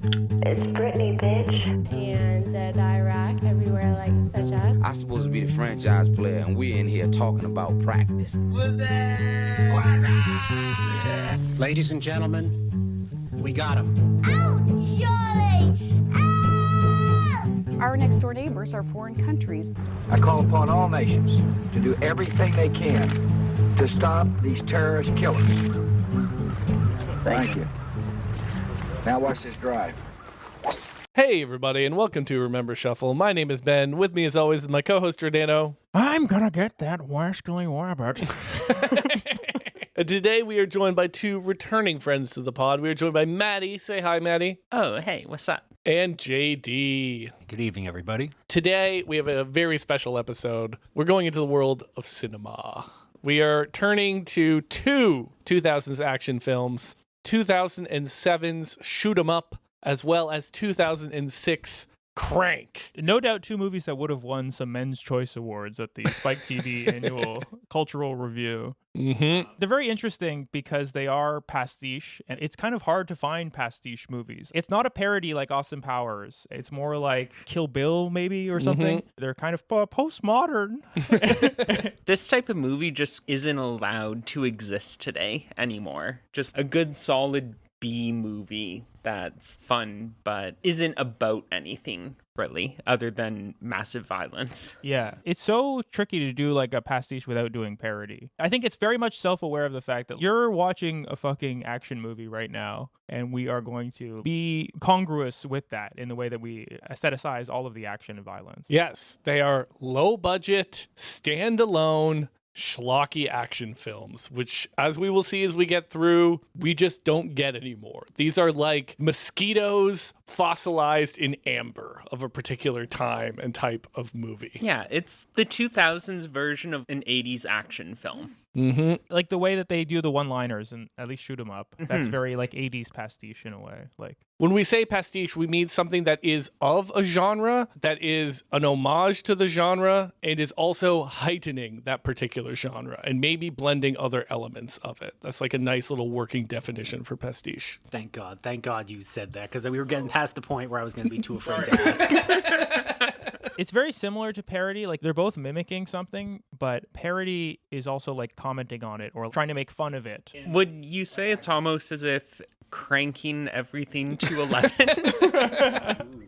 It's Britney, bitch. And Iraq, everywhere like such as. I'm supposed to be the franchise player, and we're in here talking about practice. Ladies and gentlemen, we got him. Out, Charlie! Out! Our next door neighbors are foreign countries. I call upon all nations to do everything they can to stop these terrorist killers. Thank you. Now watch this drive. Hey everybody, and welcome to Remember Shuffle. My name is Ben. With me as always is my co-host Giordano. I'm gonna get that wascally wabbit. Today we are joined by two returning friends to the pod. We are joined by Maddie. Say hi, Maddie. Oh, hey, what's up? And JD. Good evening, everybody. Today we have a very special episode. We're going into the world of cinema. We are turning to two 2000s action films, 2007's Shoot 'em Up, as well as 2006 Crank. No doubt two movies that would have won some Men's Choice Awards at the Spike TV annual cultural review. Mm-hmm. They're very interesting because they are pastiche, and it's kind of hard to find pastiche movies. It's not a parody like Austin Powers. It's more like Kill Bill, maybe, or something. Mm-hmm. They're kind of postmodern. This type of movie just isn't allowed to exist today anymore. Just a good, solid B movie that's fun, but isn't about anything really other than massive violence. Yeah, it's so tricky to do like a pastiche without doing parody. I think it's very much self-aware of the fact that you're watching a fucking action movie right now, and we are going to be congruous with that in the way that we aestheticize all of the action and violence. Yes, they are low budget, standalone, schlocky action films, which, as we will see as we get through, we just don't get anymore. These are like mosquitoes fossilized in amber of a particular time and type of movie. Yeah, it's the 2000s version of an 80s action film. Mm-hmm. Like the way that they do the one-liners and at least Shoot 'em Up. That's very like 80s pastiche in a way. Like when we say pastiche, we mean something that is of a genre, that is an homage to the genre, and is also heightening that particular genre and maybe blending other elements of it. That's like a nice little working definition for pastiche. Thank God you said that, because we were getting past the point where I was going to be too afraid to ask. It's very similar to parody. Like they're both mimicking something, but parody is also like commenting on it or trying to make fun of it. Would you say it's almost as if cranking everything to 11?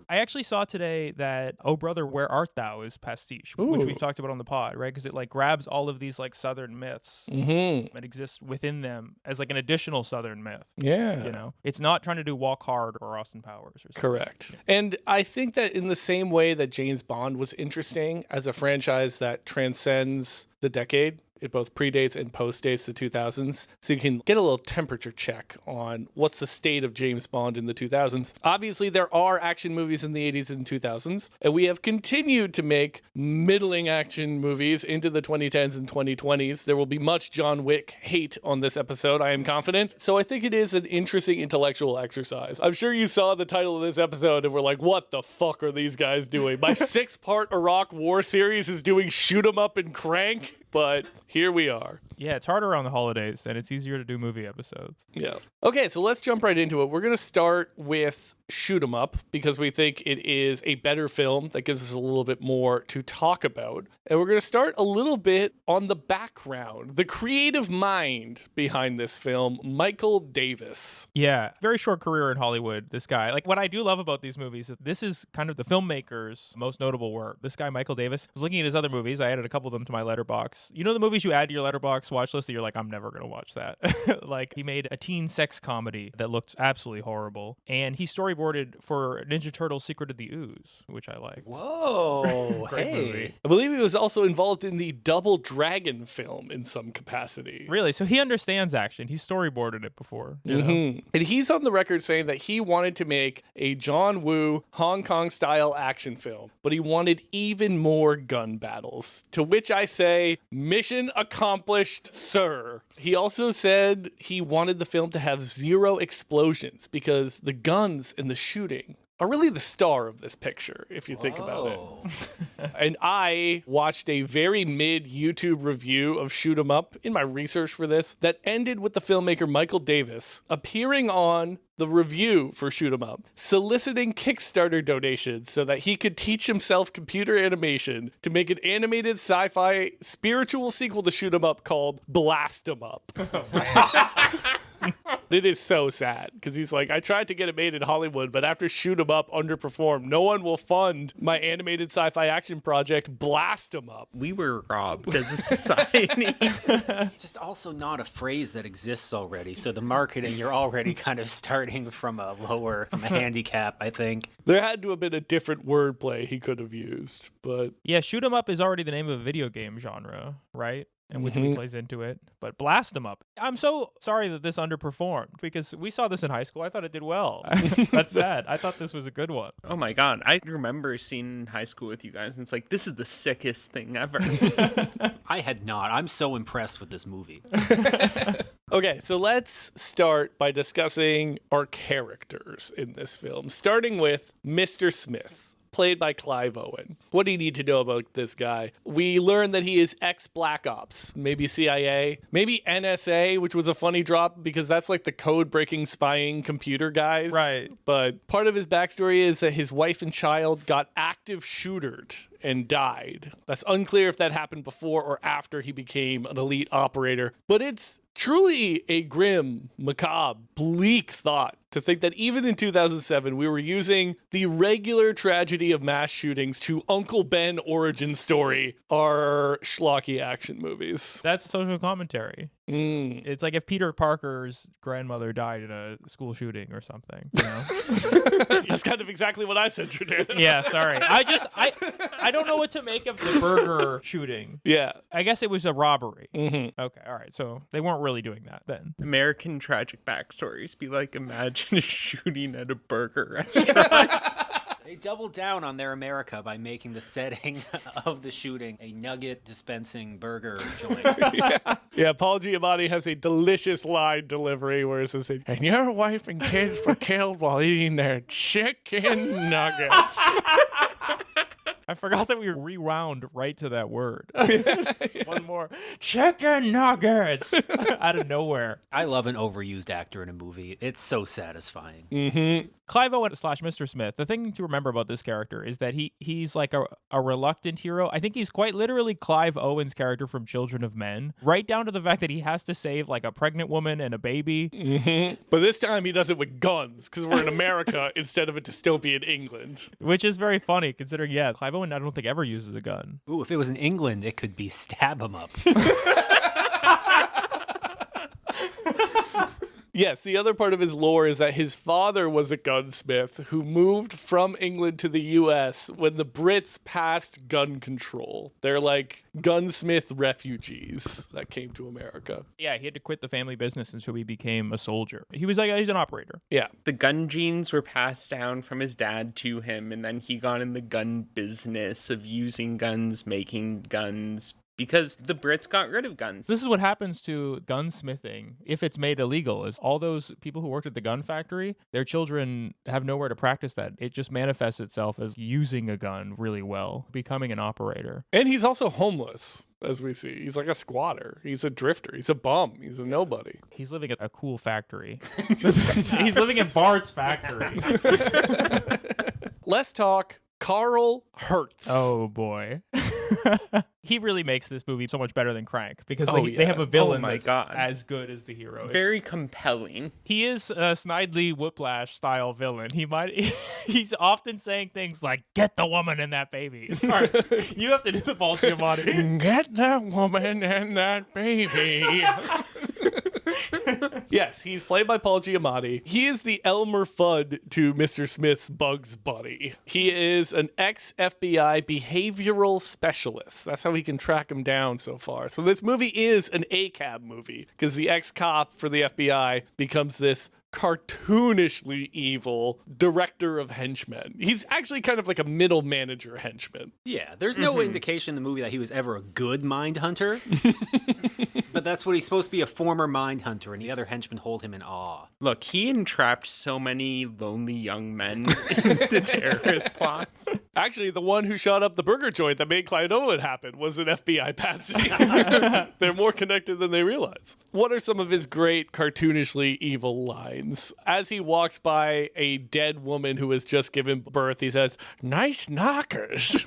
I actually saw today that Oh Brother, Where Art Thou is pastiche, which we've talked about on the pod, right? Because it like grabs all of these like Southern myths and exists within them as like an additional Southern myth. Yeah. You know, it's not trying to do Walk Hard or Austin Powers or something. Correct. And I think that in the same way that James Bond was interesting as a franchise that transcends the decade, it both predates and postdates the 2000s, so you can get a little temperature check on what's the state of James Bond in the 2000s. Obviously, there are action movies in the 80s and 2000s, and we have continued to make middling action movies into the 2010s and 2020s. There will be much John Wick hate on this episode, I am confident. So I think it is an interesting intellectual exercise. I'm sure you saw the title of this episode and were like, what the fuck are these guys doing? My 6-part Iraq War series is doing Shoot 'em Up and Crank? But here we are. Yeah, it's harder around the holidays, and it's easier to do movie episodes. Yeah. Okay, so let's jump right into it. We're going to start with Shoot 'em Up because we think it is a better film that gives us a little bit more to talk about. And we're going to start a little bit on the background, the creative mind behind this film, Michael Davis. Yeah, very short career in Hollywood, this guy. Like, what I do love about these movies is this is kind of the filmmaker's most notable work. This guy, Michael Davis, I was looking at his other movies. I added a couple of them to my Letterboxd. You know the movies you add to your Letterboxd watch list that you're like, I'm never going to watch that. Like, he made a teen sex comedy that looked absolutely horrible. And he storyboarded for Ninja Turtles Secret of the Ooze, which I liked. Whoa, Great hey. movie. I believe he was also involved in the Double Dragon film in some capacity. Really? So he understands action. He's storyboarded it before. You know? And he's on the record saying that he wanted to make a John Woo Hong Kong style action film, but he wanted even more gun battles. To which I say, mission accomplished, sir. He also said he wanted the film to have 0 explosions because the guns and the shooting are really the star of this picture, if you think about it. And I watched a very mid YouTube review of Shoot 'em Up in my research for this that ended with the filmmaker Michael Davis appearing on the review for Shoot 'em Up, soliciting Kickstarter donations so that he could teach himself computer animation to make an animated sci-fi spiritual sequel to Shoot 'em Up called Blast 'em Up. It is so sad because he's like, I tried to get it made in Hollywood, but after Shoot 'em Up underperformed, no one will fund my animated sci-fi action project, Blast 'em Up. We were robbed as a society. Just also not a phrase that exists already. So the marketing, you're already kind of starting from a handicap, I think. There had to have been a different wordplay he could have used, but... Yeah, Shoot 'em Up is already the name of a video game genre, right? And which plays into it. But Blast 'em Up. I'm so sorry that this underperformed because we saw this in high school. I thought it did well. That's sad. I thought this was a good one. Oh my God. I remember seeing high school with you guys and it's like, this is the sickest thing ever. I had not. I'm so impressed with this movie. Okay, so let's start by discussing our characters in this film, starting with Mr. Smith, played by Clive Owen. What do you need to know about this guy? We learn that he is ex-Black Ops, maybe CIA, maybe NSA, which was a funny drop because that's like the code-breaking spying computer guys. Right. But part of his backstory is that his wife and child got active shootered and died. That's unclear if that happened before or after he became an elite operator, but it's truly a grim, macabre, bleak thought to think that even in 2007, we were using the regular tragedy of mass shootings to Uncle Ben origin story, our schlocky action movies. That's social commentary. It's like if Peter Parker's grandmother died in a school shooting or something, you know? That's kind of exactly what I said, Jordan. Yeah, sorry. I don't know what to make of the burger shooting. Yeah. I guess it was a robbery. Okay, all right. So they weren't really doing that then. American tragic backstories be like, imagine a shooting at a burger restaurant. They doubled down on their America by making the setting of the shooting a nugget dispensing burger joint. Yeah, Paul Giamatti has a delicious line delivery where it says, and your wife and kids were killed while eating their chicken nuggets. I forgot that we rewound right to that word. One more. Chicken nuggets! Out of nowhere. I love an overused actor in a movie. It's so satisfying. Clive Owen / Mr. Smith. The thing to remember about this character is that he's like a reluctant hero. I think he's quite literally Clive Owen's character from Children of Men, right down to the fact that he has to save like a pregnant woman and a baby. But this time he does it with guns because we're in America instead of a dystopian England. Which is very funny considering, yeah, Clive Owen I don't think ever uses a gun. Ooh, if it was in England, it could be stab him up. Yes, the other part of his lore is that his father was a gunsmith who moved from England to the US when the Brits passed gun control. They're like gunsmith refugees that came to America. Yeah, he had to quit the family business and so he became a soldier. He's an operator. Yeah. The gun genes were passed down from his dad to him, and then he got in the gun business of using guns, making guns, because the Brits got rid of guns. This is what happens to gunsmithing if it's made illegal, is all those people who worked at the gun factory, their children have nowhere to practice that. It just manifests itself as using a gun really well, becoming an operator. And he's also homeless, as we see. He's like a squatter. He's a drifter. He's a bum. He's a nobody. He's living at a cool factory. He's living in Bart's factory. Let's talk Carl Hertz. Oh, boy. He really makes this movie so much better than Crank because yeah. they have a villain that's God. as good as the hero. Very compelling. He is a Snidely Whiplash style villain. He's often saying things like, get the woman and that baby. Sorry, you have to do the Paul Giamatti. Get that woman and that baby. Yes, he's played by Paul Giamatti. He is the Elmer Fudd to Mr. Smith's Bugs Bunny. He is an ex-FBI behavioral specialist. That's how we can track him down so far. So this movie is an ACAB movie because the ex-cop for the FBI becomes this cartoonishly evil director of henchmen. He's actually kind of like a middle manager henchman. Yeah, there's no indication in the movie that he was ever a good mind hunter. But that's what he's supposed to be, a former mind hunter, and the other henchmen hold him in awe. Look, he entrapped so many lonely young men into terrorist plots. Actually, the one who shot up the burger joint that made Clive Owen happen was an FBI patsy. They're more connected than they realize. What are some of his great cartoonishly evil lines? As he walks by a dead woman who has just given birth, he says, "Nice knockers."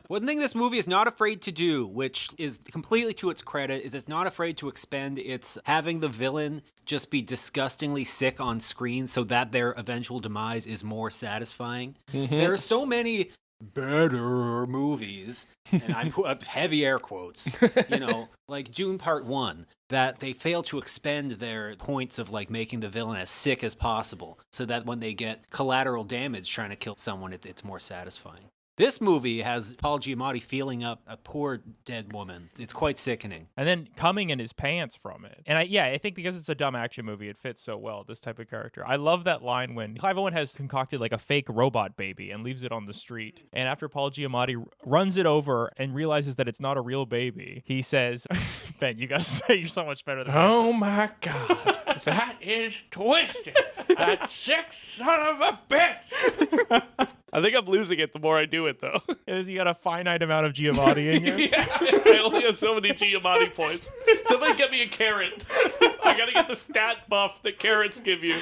One thing this movie is not afraid to do, which is completely to its credit, is it's not afraid to expend its having the villain just be disgustingly sick on screen so that their eventual demise is more satisfying. There are so many better movies, and I put up heavy air quotes, like June Part 1, that they fail to expend their points of like making the villain as sick as possible so that when they get collateral damage trying to kill someone, it's more satisfying. This movie has Paul Giamatti feeling up a poor dead woman. It's quite sickening. And then coming in his pants from it. And I think because it's a dumb action movie, it fits so well, this type of character. I love that line when Clive Owen has concocted like a fake robot baby and leaves it on the street. And after Paul Giamatti runs it over and realizes that it's not a real baby, he says, Ben, you gotta say you're so much better than Oh my God, that is twisted. That sick son of a bitch. I think I'm losing it the more I do it, though. Is you got a finite amount of Giamatti in here? Yeah, I only have so many Giamatti points. Somebody get me a carrot. I gotta get the stat buff that carrots give you.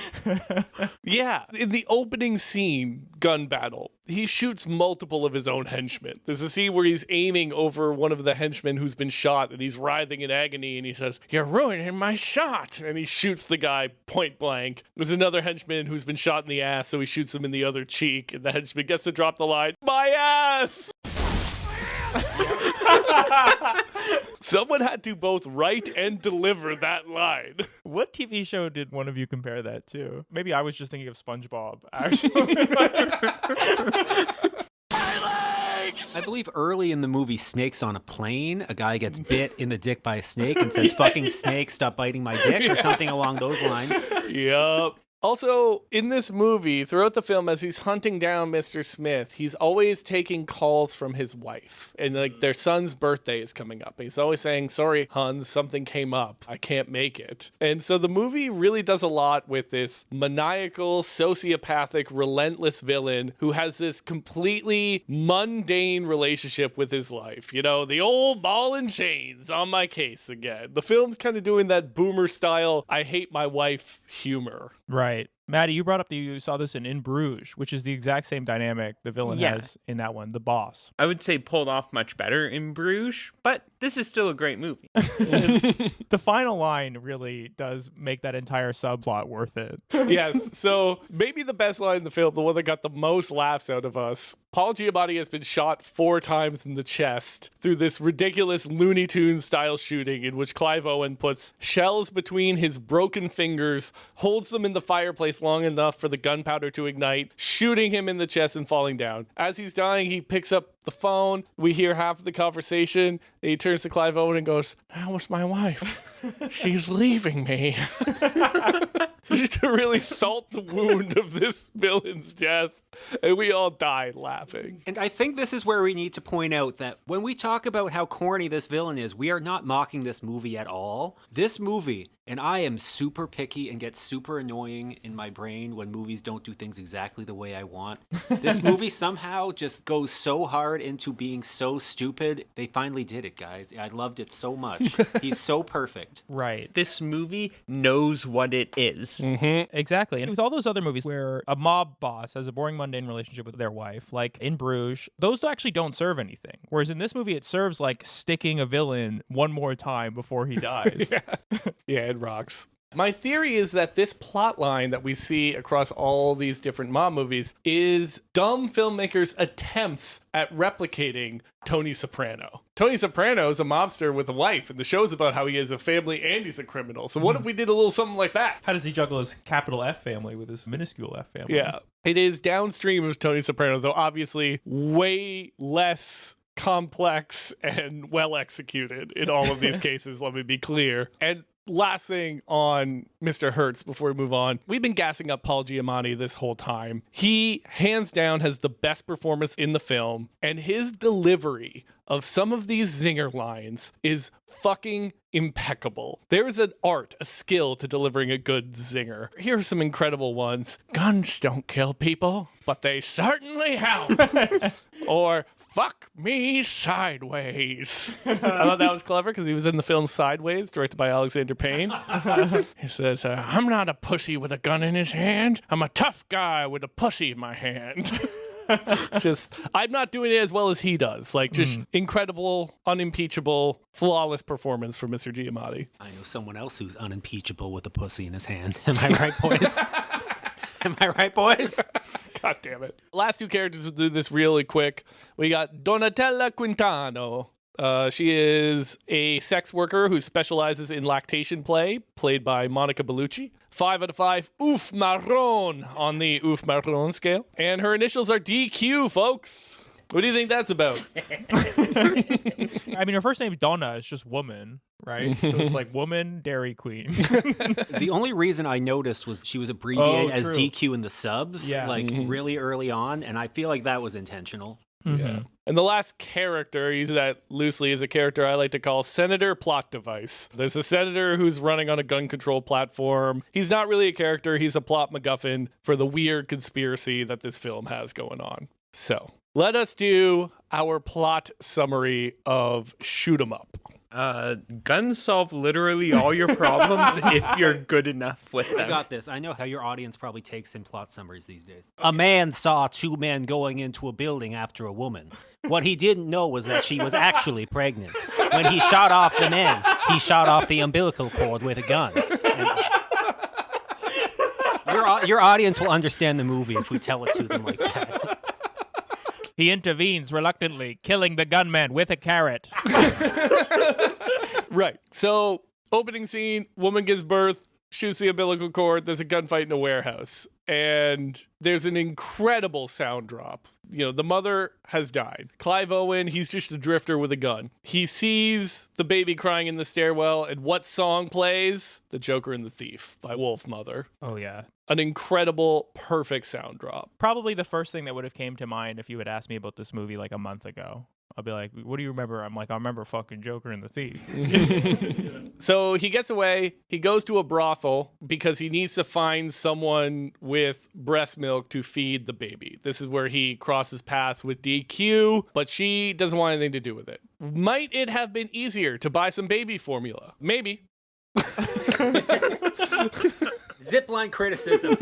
Yeah, in the opening scene, gun battle, he shoots multiple of his own henchmen. There's a scene where he's aiming over one of the henchmen who's been shot, and he's writhing in agony, and he says, "You're ruining my shot!" And he shoots the guy point blank. There's another henchman who's been shot in the ass, so he shoots him in the other cheek, and the henchman gets to drop the line, "My ass!" Someone had to both write and deliver that line. What TV show did one of you compare that to? Maybe I was just thinking of SpongeBob, actually. I believe early in the movie Snakes on a Plane, a guy gets bit in the dick by a snake and says, "Fucking snake, stop biting my dick," or something along those lines. Yup. Also, in this movie, throughout the film, as he's hunting down Mr. Smith, he's always taking calls from his wife. And, like, their son's birthday is coming up. He's always saying, "Sorry, Hans, something came up. I can't make it." And so the movie really does a lot with this maniacal, sociopathic, relentless villain who has this completely mundane relationship with his life. You know, the old ball and chains on my case again. The film's kind of doing that boomer style, I hate my wife humor. Right. Maddie, you brought up that you saw this in Bruges, which is the exact same dynamic the villain has in that one, the boss. I would say pulled off much better in Bruges, but this is still a great movie. The final line really does make that entire subplot worth it. Yes, so maybe the best line in the film, the one that got the most laughs out of us. Paul Giamatti has been shot 4 times in the chest through this ridiculous Looney Tunes style shooting in which Clive Owen puts shells between his broken fingers, holds them in the fireplace long enough for the gunpowder to ignite, shooting him in the chest and falling down. As he's dying, he picks up the phone. We hear half of the conversation. And he turns to Clive Owen and goes, "That was my wife. She's leaving me." Just to really salt the wound of this villain's death. And we all died laughing. And I think this is where we need to point out that when we talk about how corny this villain is, we are not mocking this movie at all. This movie, and I am super picky and get super annoying in my brain when movies don't do things exactly the way I want. This movie somehow just goes so hard into being so stupid. They finally did it, guys. I loved it so much. He's so perfect. Right. This movie knows what it is. Mm-hmm. Exactly. And with all those other movies where a mob boss has a boring, mundane relationship with their wife, like in Bruges, those actually don't serve anything. Whereas in this movie, it serves like sticking a villain one more time before he dies. Yeah, it rocks. My theory is that this plot line that we see across all these different mob movies is dumb filmmakers' attempts at replicating Tony Soprano. Tony Soprano is a mobster with a wife, and the show's about how he has a family and he's a criminal. So what if we did a little something like that? How does he juggle his capital F family with his minuscule F family? Yeah. It is downstream of Tony Soprano, though obviously way less complex and well executed in all of these cases, let me be clear. And last thing on Mr. Hertz before we move on. We've been gassing up Paul Giamatti this whole time. He, hands down, has the best performance in the film, and his delivery of some of these zinger lines is fucking impeccable. There is an art, a skill to delivering a good zinger. Here are some incredible ones. Guns don't kill people, but they certainly help. Or, fuck me sideways. I thought that was clever because he was in the film Sideways, directed by Alexander Payne. He says, I'm not a pussy with a gun in his hand. I'm a tough guy with a pussy in my hand. I'm not doing it as well as he does. Like, just incredible, unimpeachable, flawless performance from Mr. Giamatti. I know someone else who's unimpeachable with a pussy in his hand. Am I right, boys? Am I right, boys? God damn it. Last two characters will do this really quick. We got Donatella Quintano. She is a sex worker who specializes in lactation play, played by Monica Bellucci. 5 out of 5, oof marron on the oof marron scale. And her initials are DQ, folks. What do you think that's about? I mean, her first name Donna is just woman, right? So it's like woman, Dairy Queen. The only reason I noticed was she was abbreviated as true. DQ in the subs, really early on, and I feel like that was intentional. Yeah. And the last character, use that loosely, is a character I like to call Senator Plot Device. There's a senator who's running on a gun control platform. He's not really a character. He's a plot MacGuffin for the weird conspiracy that this film has going on. So let us do our plot summary of Shoot 'em Up. Guns solve literally all your problems if you're good enough with I them. got this. I know how your audience probably takes in plot summaries these days. A man saw two men going into a building after a woman. What he didn't know was that she was actually pregnant. When he shot off the men, he shot off the umbilical cord with a gun. Your audience will understand the movie if we tell it to them like that. He intervenes reluctantly, killing the gunman with a carrot. Right. So, opening scene, woman gives birth, shoots the umbilical cord, there's a gunfight in a warehouse. And there's an incredible sound drop. You know, the mother has died. Clive Owen, he's just a drifter with a gun. He sees the baby crying in the stairwell, and what song plays? The Joker and the Thief by Wolf Mother. Oh, yeah. An incredible, perfect sound drop. Probably the first thing that would have came to mind if you had asked me about this movie like a month ago. I'll be like, what do you remember? I'm like, I remember fucking Joker and the Thief. So he gets away. He goes to a brothel because he needs to find someone with breast milk to feed the baby. This is where he crosses paths with DQ, but she doesn't want anything to do with it. Might it have been easier to buy some baby formula? Maybe. Zipline criticism.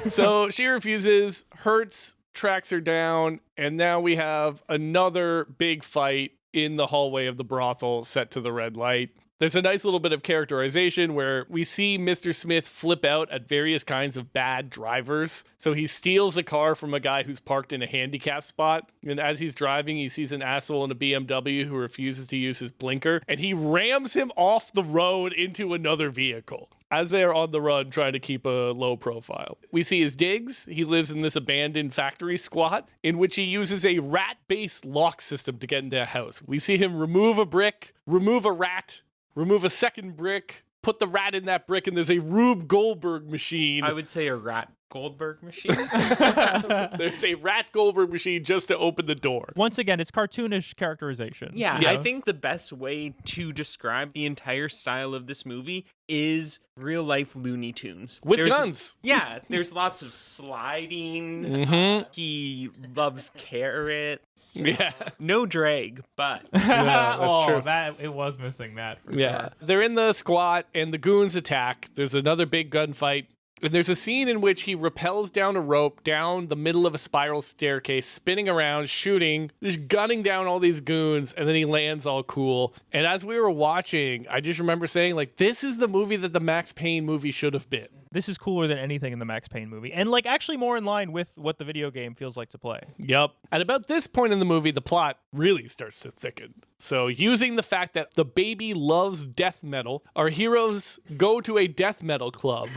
So she refuses. Hertz tracks her down, and now we have another big fight in the hallway of the brothel set to the red light. There's a nice little bit of characterization where we see Mr. Smith flip out at various kinds of bad drivers. So he steals a car from a guy who's parked in a handicap spot. And as he's driving, he sees an asshole in a BMW who refuses to use his blinker. And he rams him off the road into another vehicle as they are on the run trying to keep a low profile. We see his digs. He lives in this abandoned factory squat in which he uses a rat-based lock system to get into a house. We see him remove a brick, remove a rat, remove a second brick, put the rat in that brick, and there's a Rube Goldberg machine. I would say a rat Goldberg machine. There's a rat Goldberg machine just to open the door. Once again, it's cartoonish characterization. Yeah, You know? I think the best way to describe the entire style of this movie is real life Looney Tunes. With guns. Yeah, there's lots of sliding. He loves carrots. Yeah. No drag, but Yeah, that's true. It was missing that. For Yeah. sure. They're in the squat and the goons attack. There's another big gunfight. And there's a scene in which he rappels down a rope down the middle of a spiral staircase, spinning around, shooting, just gunning down all these goons, and then he lands all cool. And as we were watching, I just remember saying, like, this is the movie that the Max Payne movie should have been. This is cooler than anything in the Max Payne movie. And, like, actually more in line with what the video game feels like to play. Yep. At about this point in the movie, the plot really starts to thicken. So, using the fact that the baby loves death metal, our heroes go to a death metal club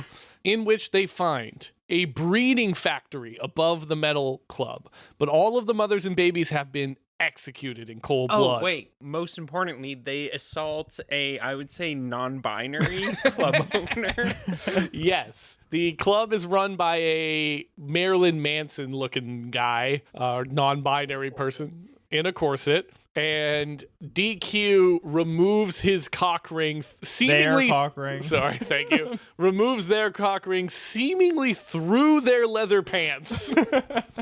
in which they find a breeding factory above the metal club. But all of the mothers and babies have been executed in cold Oh, blood. wait. Most importantly, they assault I would say, non-binary club owner. Yes. The club is run by a Marilyn Manson looking guy, non-binary person in a corset. And DQ removes his cock ring, seemingly. Their cock ring. Sorry, thank you. Removes their cock ring seemingly through their leather pants.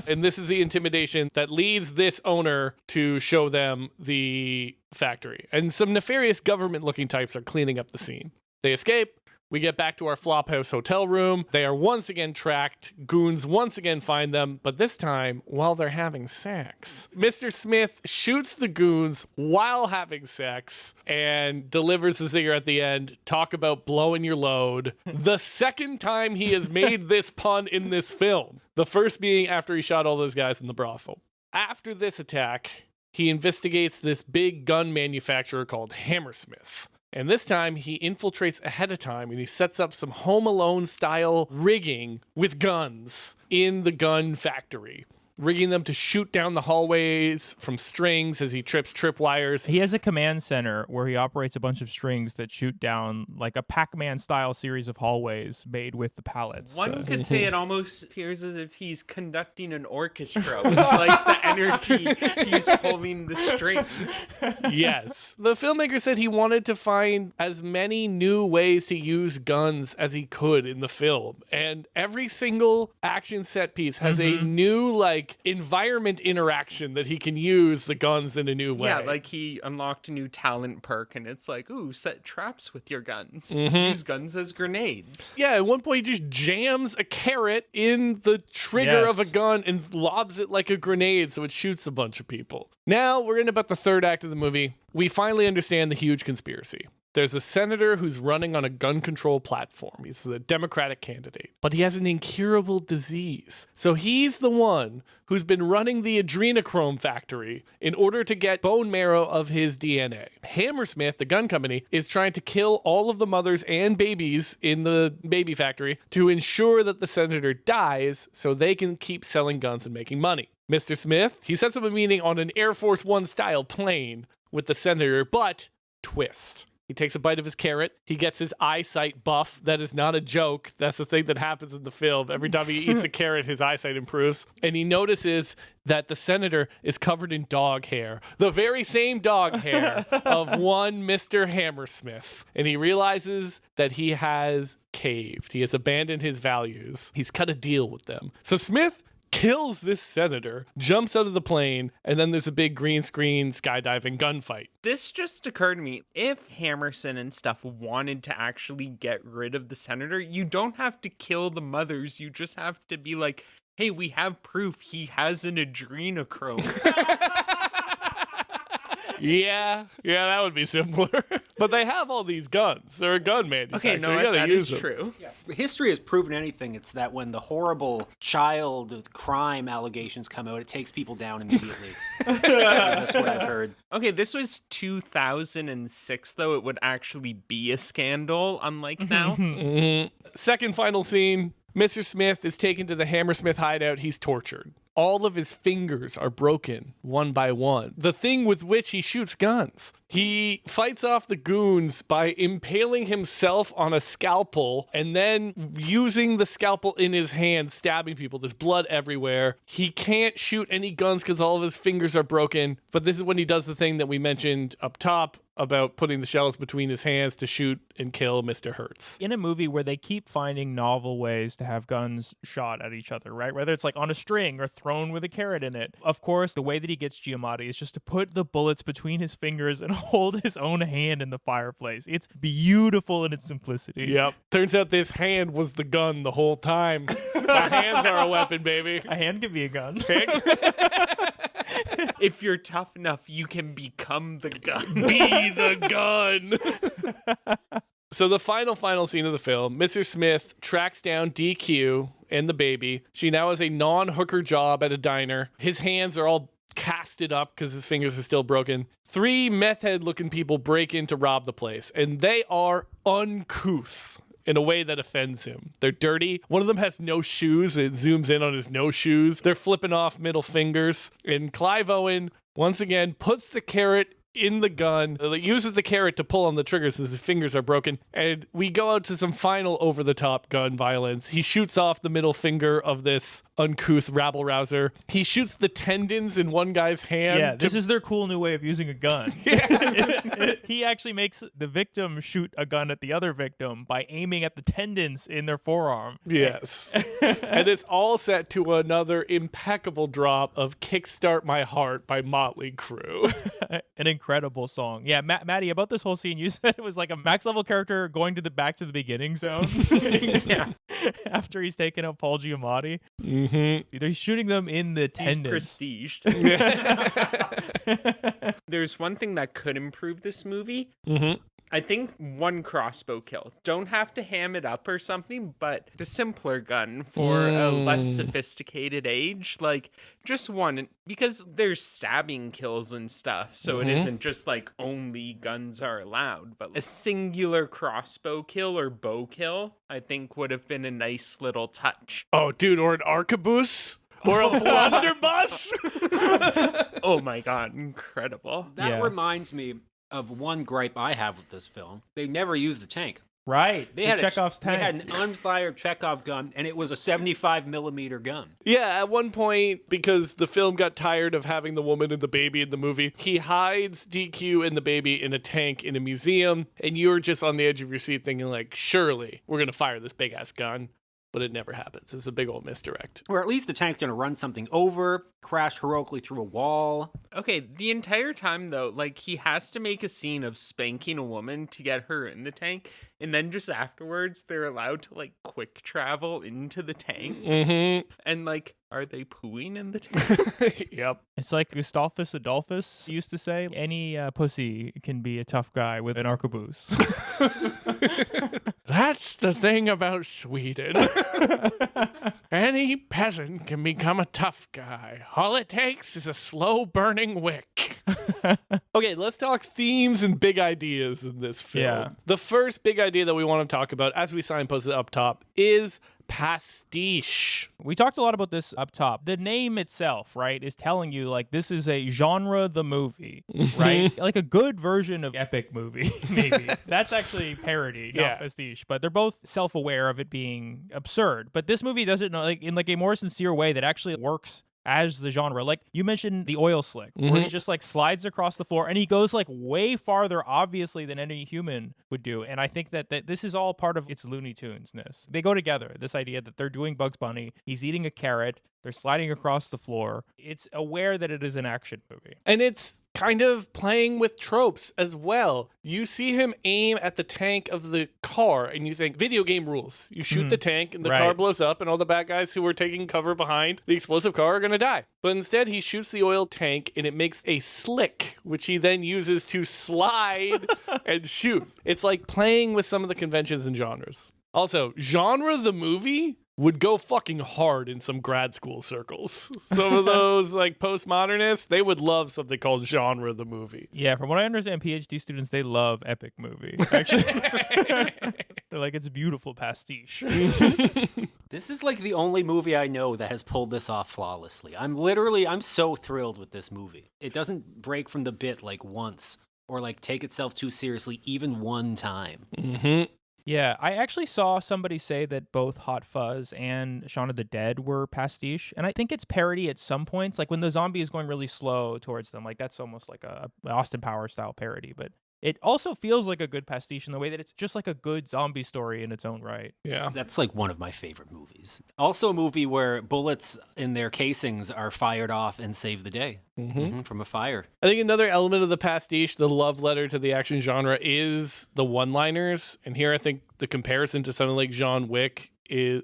And this is the intimidation that leads this owner to show them the factory. And some nefarious government-looking types are cleaning up the scene. They escape. We get back to our Flophouse hotel room. They are once again tracked. Goons once again find them, but this time while they're having sex. Mr. Smith shoots the goons while having sex and delivers the zinger at the end. Talk about blowing your load. The second time he has made this pun in this film. The first being after he shot all those guys in the brothel. After this attack, he investigates this big gun manufacturer called Hammersmith. And this time he infiltrates ahead of time and he sets up some Home Alone style rigging with guns in the gun factory, rigging them to shoot down the hallways from strings as he trips tripwires. He has a command center where he operates a bunch of strings that shoot down like a Pac-Man style series of hallways made with the pallets. One could say it almost appears as if he's conducting an orchestra with like the energy he's pulling the strings. Yes. The filmmaker said he wanted to find as many new ways to use guns as he could in the film. And every single action set piece has a new environment interaction that he can use the guns in a new way. Yeah, like he unlocked a new talent perk and it's like, ooh, set traps with your guns. Use guns as grenades. Yeah, at one point he just jams a carrot in the trigger of a gun and lobs it like a grenade so it shoots a bunch of people. Now we're in about the third act of the movie. We finally understand the huge conspiracy. There's a senator who's running on a gun control platform. He's the Democratic candidate, but he has an incurable disease. So he's the one who's been running the adrenochrome factory in order to get bone marrow of his DNA. Hammersmith, the gun company, is trying to kill all of the mothers and babies in the baby factory to ensure that the senator dies so they can keep selling guns and making money. Mr. Smith, he sets up a meeting on an Air Force One style plane with the senator, but twist. He takes a bite of his carrot. He gets his eyesight buff. That is not a joke. That's the thing that happens in the film. Every time he eats a carrot, his eyesight improves. And he notices that the senator is covered in dog hair. The very same dog hair of one Mr. Hammersmith. And he realizes that he has caved. He has abandoned his values. He's cut a deal with them. So Smith kills this senator, jumps out of the plane, and then there's a big green screen skydiving gunfight. This just occurred to me. If Hammerson and stuff wanted to actually get rid of the senator, you don't have to kill the mothers. You just have to be like, hey, we have proof he has an adrenochrome. Yeah, that would be simpler. But they have all these guns. They're a gun manufacturer. Okay, no, you gotta that use is them. true. History has proven anything. It's that when the horrible child crime allegations come out, it takes people down immediately. That's what I've heard. Okay, this was 2006, though. It would actually be a scandal, unlike now. Second final scene. Mr. Smith is taken to the Hammersmith hideout. He's tortured. All of his fingers are broken one by one. The thing with which he shoots guns. He fights off the goons by impaling himself on a scalpel and then using the scalpel in his hand, stabbing people. There's blood everywhere. He can't shoot any guns because all of his fingers are broken. But this is when he does the thing that we mentioned up top about putting the shells between his hands to shoot and kill Mr. Hertz. In a movie where they keep finding novel ways to have guns shot at each other, right? Whether it's like on a string or thrown with a carrot in it. Of course, the way that he gets Giamatti is just to put the bullets between his fingers and hold his own hand in the fireplace. It's beautiful in its simplicity. Yep. Turns out this hand was the gun the whole time. The hands are a weapon, baby. A hand can be a gun. If you're tough enough, you can become the gun. Be the gun. So the final scene of the film, Mr. Smith tracks down DQ and the baby. She now has a non-hooker job at a diner. His hands are all casted up because his fingers are still broken. 3 meth head looking people break in to rob the place, and they are uncouth in a way that offends him. They're dirty. One of them has no shoes. It zooms in on his no shoes. They're flipping off middle fingers. And Clive Owen once again puts the carrot in the gun, uses the carrot to pull on the triggers as his fingers are broken, and we go out to some final over-the-top gun violence. He shoots off the middle finger of this uncouth rabble-rouser. He shoots the tendons in one guy's hand. Yeah, this is their cool new way of using a gun. He actually makes the victim shoot a gun at the other victim by aiming at the tendons in their forearm. Yes. And it's all set to another impeccable drop of Kickstart My Heart by Motley Crue. An incredible song. Yeah, Maddie, about this whole scene, you said it was like a max level character going to the back to the beginning zone. Yeah. After he's taken out Paul Giamatti. Mm-hmm. He's shooting them in the tendons. He's prestiged. There's one thing that could improve this movie. Mm-hmm. I think one crossbow kill. Don't have to ham it up or something, but the simpler gun for a less sophisticated age, like just one, because there's stabbing kills and stuff, so it isn't just like only guns are allowed, but a singular crossbow kill or bow kill, I think would have been a nice little touch. Oh, dude, or an arquebus? Or a blunderbuss? Oh my god, incredible. That reminds me of one gripe I have with this film. They never used the tank. Right. They had Chekhov's tank. They had an unfired Chekhov gun, and it was a 75 millimeter gun. Yeah, at one point, because the film got tired of having the woman and the baby in the movie, he hides DQ and the baby in a tank in a museum, and you're just on the edge of your seat thinking, like, surely we're going to fire this big-ass gun. But it never happens. It's a big old misdirect. Or at least the tank's going to run something over, crash heroically through a wall. Okay, the entire time, though, like, he has to make a scene of spanking a woman to get her in the tank, and then just afterwards, they're allowed to, like, quick travel into the tank. Mm-hmm. And, like, are they pooing in the tank? Yep. It's like Gustavus Adolphus used to say, any pussy can be a tough guy with an arquebus. That's the thing about Sweden. Any peasant can become a tough guy. All it takes is a slow-burning wick. Okay, let's talk themes and big ideas in this film. Yeah. The first big idea that we want to talk about, as we signposted up top, is pastiche. We talked a lot about this up top. The name itself, right, is telling you, like, this is a genre the movie, right? Like a good version of epic movie, maybe. That's actually parody, not pastiche. But they're both self-aware of it being absurd. But this movie does it in like a more sincere way that actually works as the genre. Like you mentioned the oil slick, where he just like slides across the floor and he goes like way farther obviously than any human would do. And I think that this is all part of its Looney Tunes-ness. They go together, this idea that they're doing Bugs Bunny, he's eating a carrot, they're sliding across the floor. It's aware that it is an action movie. And it's kind of playing with tropes as well. You see him aim at the tank of the car and you think, video game rules. You shoot the tank and the car blows up and all the bad guys who are taking cover behind the explosive car are going to die. But instead he shoots the oil tank and it makes a slick, which he then uses to slide and shoot. It's like playing with some of the conventions and genres. Also, genre the movie would go fucking hard in some grad school circles. Some of those like postmodernists, they would love something called genre the movie. Yeah, from what I understand, PhD students, they love epic movie. Actually, they're like, it's a beautiful pastiche. This is like the only movie I know that has pulled this off flawlessly. I'm so thrilled with this movie. It doesn't break from the bit like once or like take itself too seriously even one time. Mm-hmm. Yeah, I actually saw somebody say that both Hot Fuzz and Shaun of the Dead were pastiche, and I think it's parody at some points, like when the zombie is going really slow towards them, like that's almost like a Austin Powers style parody, but it also feels like a good pastiche in the way that it's just like a good zombie story in its own right. Yeah. That's like one of my favorite movies. Also a movie where bullets in their casings are fired off and save the day from a fire. I think another element of the pastiche, the love letter to the action genre, is the one-liners. And here I think the comparison to something like John Wick is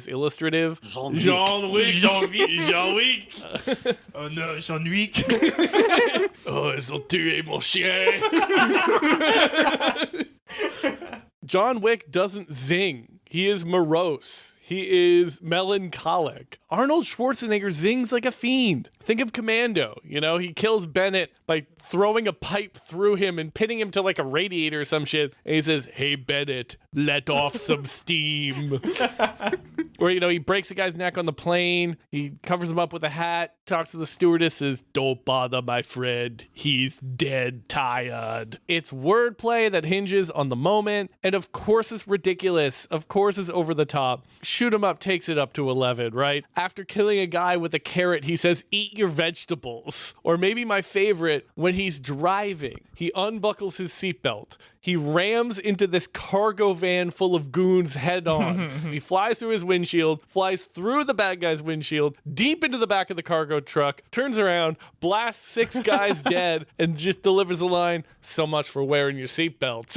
illustrative. Jean Wick. Oh no, Jean Wick. Oh, ils ont tué mon chien. John Wick doesn't zing. He is morose. He is melancholic. Arnold Schwarzenegger zings like a fiend. Think of Commando. You know, he kills Bennett by throwing a pipe through him and pinning him to like a radiator or some shit. And he says, "Hey, Bennett, let off some steam." Or, you know, he breaks a guy's neck on the plane. He covers him up with a hat. talks to the stewardesses, "Don't bother my friend, he's dead tired." It's wordplay that hinges on the moment, and of course it's ridiculous. Of course it's over the top. Shoot 'em up takes it up to 11, right? After killing a guy with a carrot, he says, "Eat your vegetables." Or maybe my favorite, when he's driving, he unbuckles his seatbelt. He rams into this cargo van full of goons head on. He flies through his windshield, flies through the bad guy's windshield, deep into the back of the cargo truck, turns around, blasts 6 guys dead, and just delivers the line, "So much for wearing your seatbelt."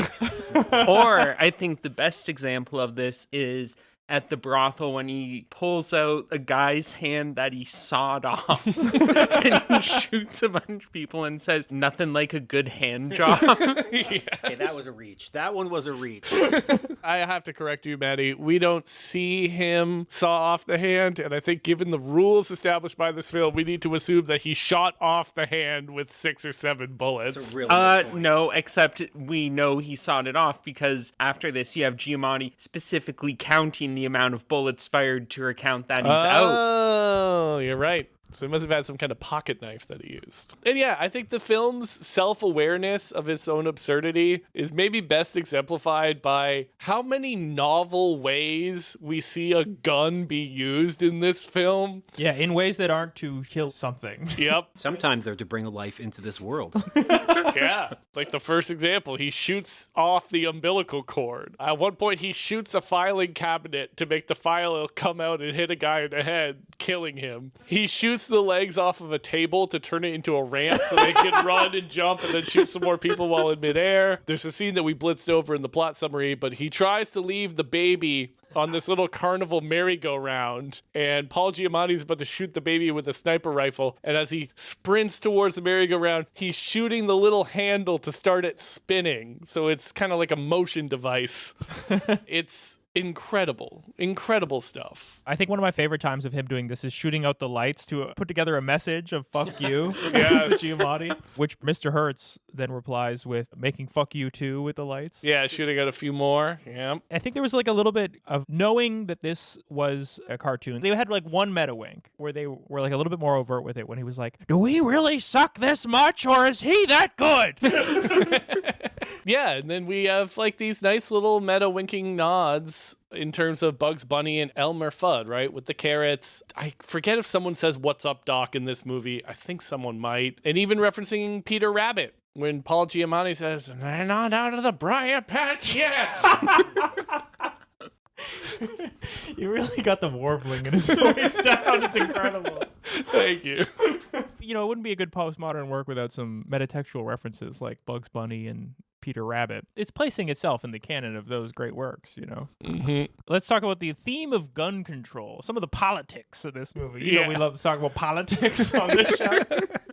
Or I think the best example of this is at the brothel when he pulls out a guy's hand that he sawed off and he shoots a bunch of people and says, "Nothing like a good hand job." Hey, that was a reach. That one was a reach. I have to correct you, Maddie. We don't see him saw off the hand, and I think given the rules established by this film, we need to assume that he shot off the hand with 6 or 7 bullets. That's a really good point. No, except we know he sawed it off because after this you have Giamatti specifically counting the amount of bullets fired to account that he's out. Oh, you're right. So he must have had some kind of pocket knife that he used. And yeah, I think the film's self-awareness of its own absurdity is maybe best exemplified by how many novel ways we see a gun be used in this film. Yeah, in ways that aren't to kill something. Yep. Sometimes they're to bring a life into this world. Yeah. Like the first example, he shoots off the umbilical cord. At one point, he shoots a filing cabinet to make the file come out and hit a guy in the head, killing him. He shoots the legs off of a table to turn it into a ramp so they can run and jump and then shoot some more people while in midair. There's a scene that we blitzed over in the plot summary, but he tries to leave the baby on this little carnival merry-go-round, and Paul Giamatti's about to shoot the baby with a sniper rifle, and as he sprints towards the merry-go-round, he's shooting the little handle to start it spinning, so it's kind of like a motion device. It's incredible stuff. I think one of my favorite times of him doing this is shooting out the lights to put together a message of "fuck you" to Giamatti, which Mr. Hertz then replies with making "fuck you too" with the lights. Yeah, shooting out a few more. Yeah. I think there was like a little bit of knowing that this was a cartoon. They had like one meta wink where they were like a little bit more overt with it when he was like, "Do we really suck this much, or is he that good?" Yeah, and then we have like these nice little meta winking nods in terms of Bugs Bunny and Elmer Fudd, right? With the carrots. I forget if someone says "What's up, Doc" in this movie. I think someone might. And even referencing Peter Rabbit when Paul Giamatti says, "They're not out of the briar patch yet." You really got the warbling in his voice down. It's incredible. Thank you. You know, it wouldn't be a good postmodern work without some metatextual references like Bugs Bunny and Peter Rabbit. It's placing itself in the canon of those great works, you know? Mm-hmm. Let's talk about the theme of gun control, some of the politics of this movie. You know, we love to talk about politics on this show.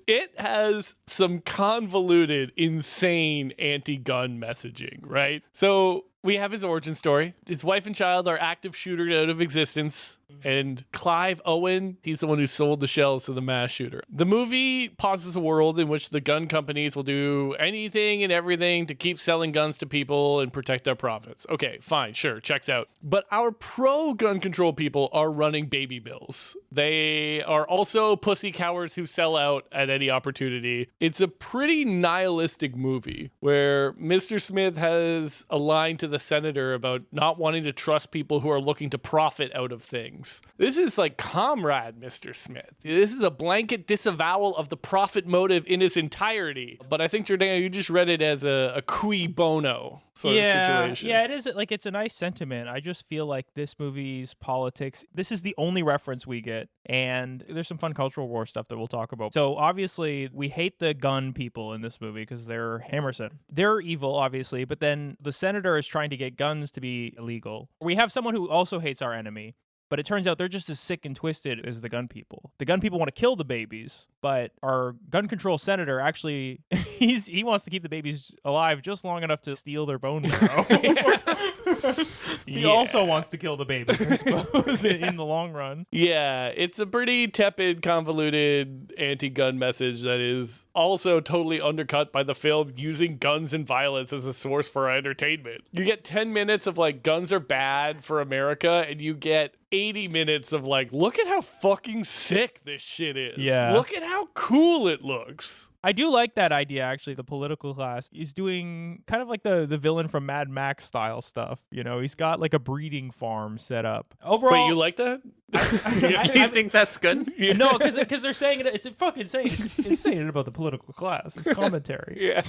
It has some convoluted, insane anti-gun messaging, right? So we have his origin story. His wife and child are active shooter out of existence. And Clive Owen, he's the one who sold the shells to the mass shooter. The movie posits a world in which the gun companies will do anything and everything to keep selling guns to people and protect their profits. Okay, fine, sure, checks out. But our pro-gun control people are running baby mills. They are also pussy cowards who sell out at any opportunity. It's a pretty nihilistic movie where Mr. Smith has a line to the senator about not wanting to trust people who are looking to profit out of things. This is like comrade Mr. Smith. This is a blanket disavowal of the profit motive in its entirety. But I think, Jordana, you just read it as a cui bono sort of situation. Yeah, it is. Like, it's a nice sentiment. I just feel like this movie's politics, this is the only reference we get. And there's some fun cultural war stuff that we'll talk about. So obviously, we hate the gun people in this movie because they're Hammerson. They're evil, obviously, but then the senator is trying to get guns to be illegal. We have someone who also hates our enemy. But it turns out they're just as sick and twisted as the gun people. The gun people want to kill the babies, but our gun control senator actually, he wants to keep the babies alive just long enough to steal their bone marrow. He also wants to kill the babies, I suppose, in the long run. Yeah, it's a pretty tepid, convoluted anti-gun message that is also totally undercut by the film using guns and violence as a source for our entertainment. You get 10 minutes of like, guns are bad for America, and you get 80 minutes of like, look at how fucking sick this shit is. Yeah. Look at how cool it looks. I do like that idea, actually. The political class is doing kind of like the villain from Mad Max style stuff. You know, he's got like a breeding farm set up. Overall, Wait, you like that? I think that's good. No, because they're saying it. It's fucking saying it's saying it about the political class. It's commentary. Yeah.